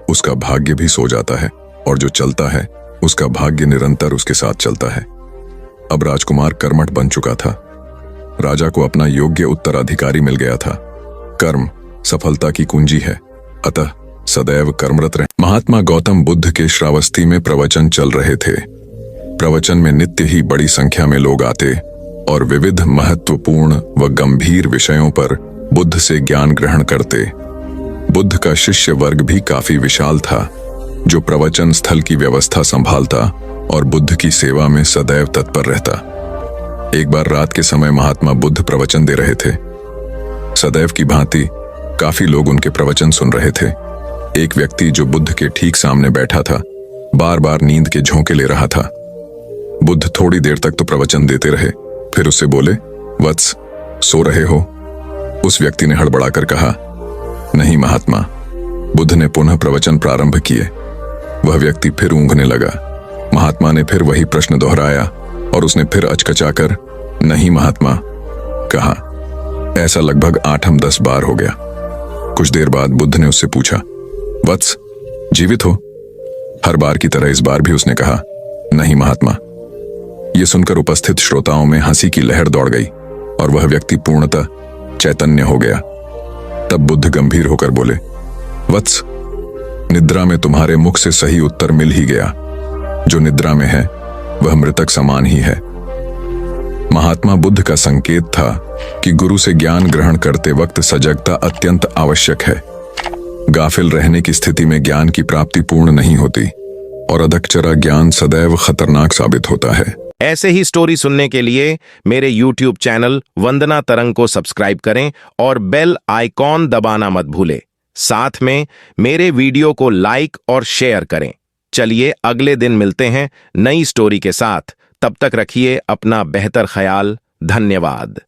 उसका भाग्य भी सो जाता है, और जो चलता है उसका भाग्य निरंतर उसके साथ चलता है। अब राजकुमार कर्मठ बन चुका था। राजा को अपना योग्य उत्तराधिकारी मिल गया था। कर्म सफलता की कुंजी है, अतः सदैव कर्मरत रहे। महात्मा गौतम बुद्ध के श्रावस्ती में प्रवचन चल रहे थे। प्रवचन में नित्य ही बड़ी संख्या में लोग आते और विविध महत्वपूर्ण व गंभीर विषयों पर बुद्ध से ज्ञान ग्रहण करते। बुद्ध का शिष्य वर्ग भी काफी विशाल था, जो प्रवचन स्थल की व्यवस्था संभालता और बुद्ध की सेवा में सदैव तत्पर रहता। एक बार रात के समय महात्मा बुद्ध प्रवचन दे रहे थे। सदैव की भांति काफी लोग उनके प्रवचन सुन रहे थे। एक व्यक्ति जो बुद्ध के ठीक सामने बैठा था, बार बार नींद के झोंके ले रहा था। बुद्ध थोड़ी देर तक तो प्रवचन देते रहे, फिर उससे बोले, वत्स, सो रहे हो? उस व्यक्ति ने हड़बड़ाकर कहा, नहीं महात्मा। बुद्ध ने पुनः प्रवचन प्रारंभ किए। वह व्यक्ति फिर ऊँघने लगा। महात्मा ने फिर वही प्रश्न दोहराया और उसने फिर अचकचाकर नहीं महात्मा कहा। ऐसा लगभग 8-10 बार हो गया। कुछ देर बाद बुद्ध ने उससे पूछा, वत्स, जीवित हो? हर बार की तरह इस बार भी उसने कहा, नहीं महात्मा। यह सुनकर उपस्थित श्रोताओं में हंसी की लहर दौड़ गई और वह व्यक्ति पूर्णतः चैतन्य हो गया। तब बुद्ध गंभीर होकर बोले, वत्स, निद्रा में तुम्हारे मुख से सही उत्तर मिल ही गया। जो निद्रा में है वह मृतक समान ही है। महात्मा बुद्ध का संकेत था कि गुरु से ज्ञान ग्रहण करते वक्त सजगता अत्यंत आवश्यक है। गाफिल रहने की स्थिति में ज्ञान की प्राप्ति पूर्ण नहीं होती और अधकचरा ज्ञान सदैव खतरनाक साबित होता है। ऐसे ही स्टोरी सुनने के लिए मेरे YouTube चैनल वंदना तरंग को सब्सक्राइब करें और बेल आइकॉन दबाना मत भूलें। साथ में मेरे वीडियो को लाइक और शेयर करें। चलिए अगले दिन मिलते हैं नई स्टोरी के साथ। तब तक रखिए अपना बेहतर ख्याल। धन्यवाद।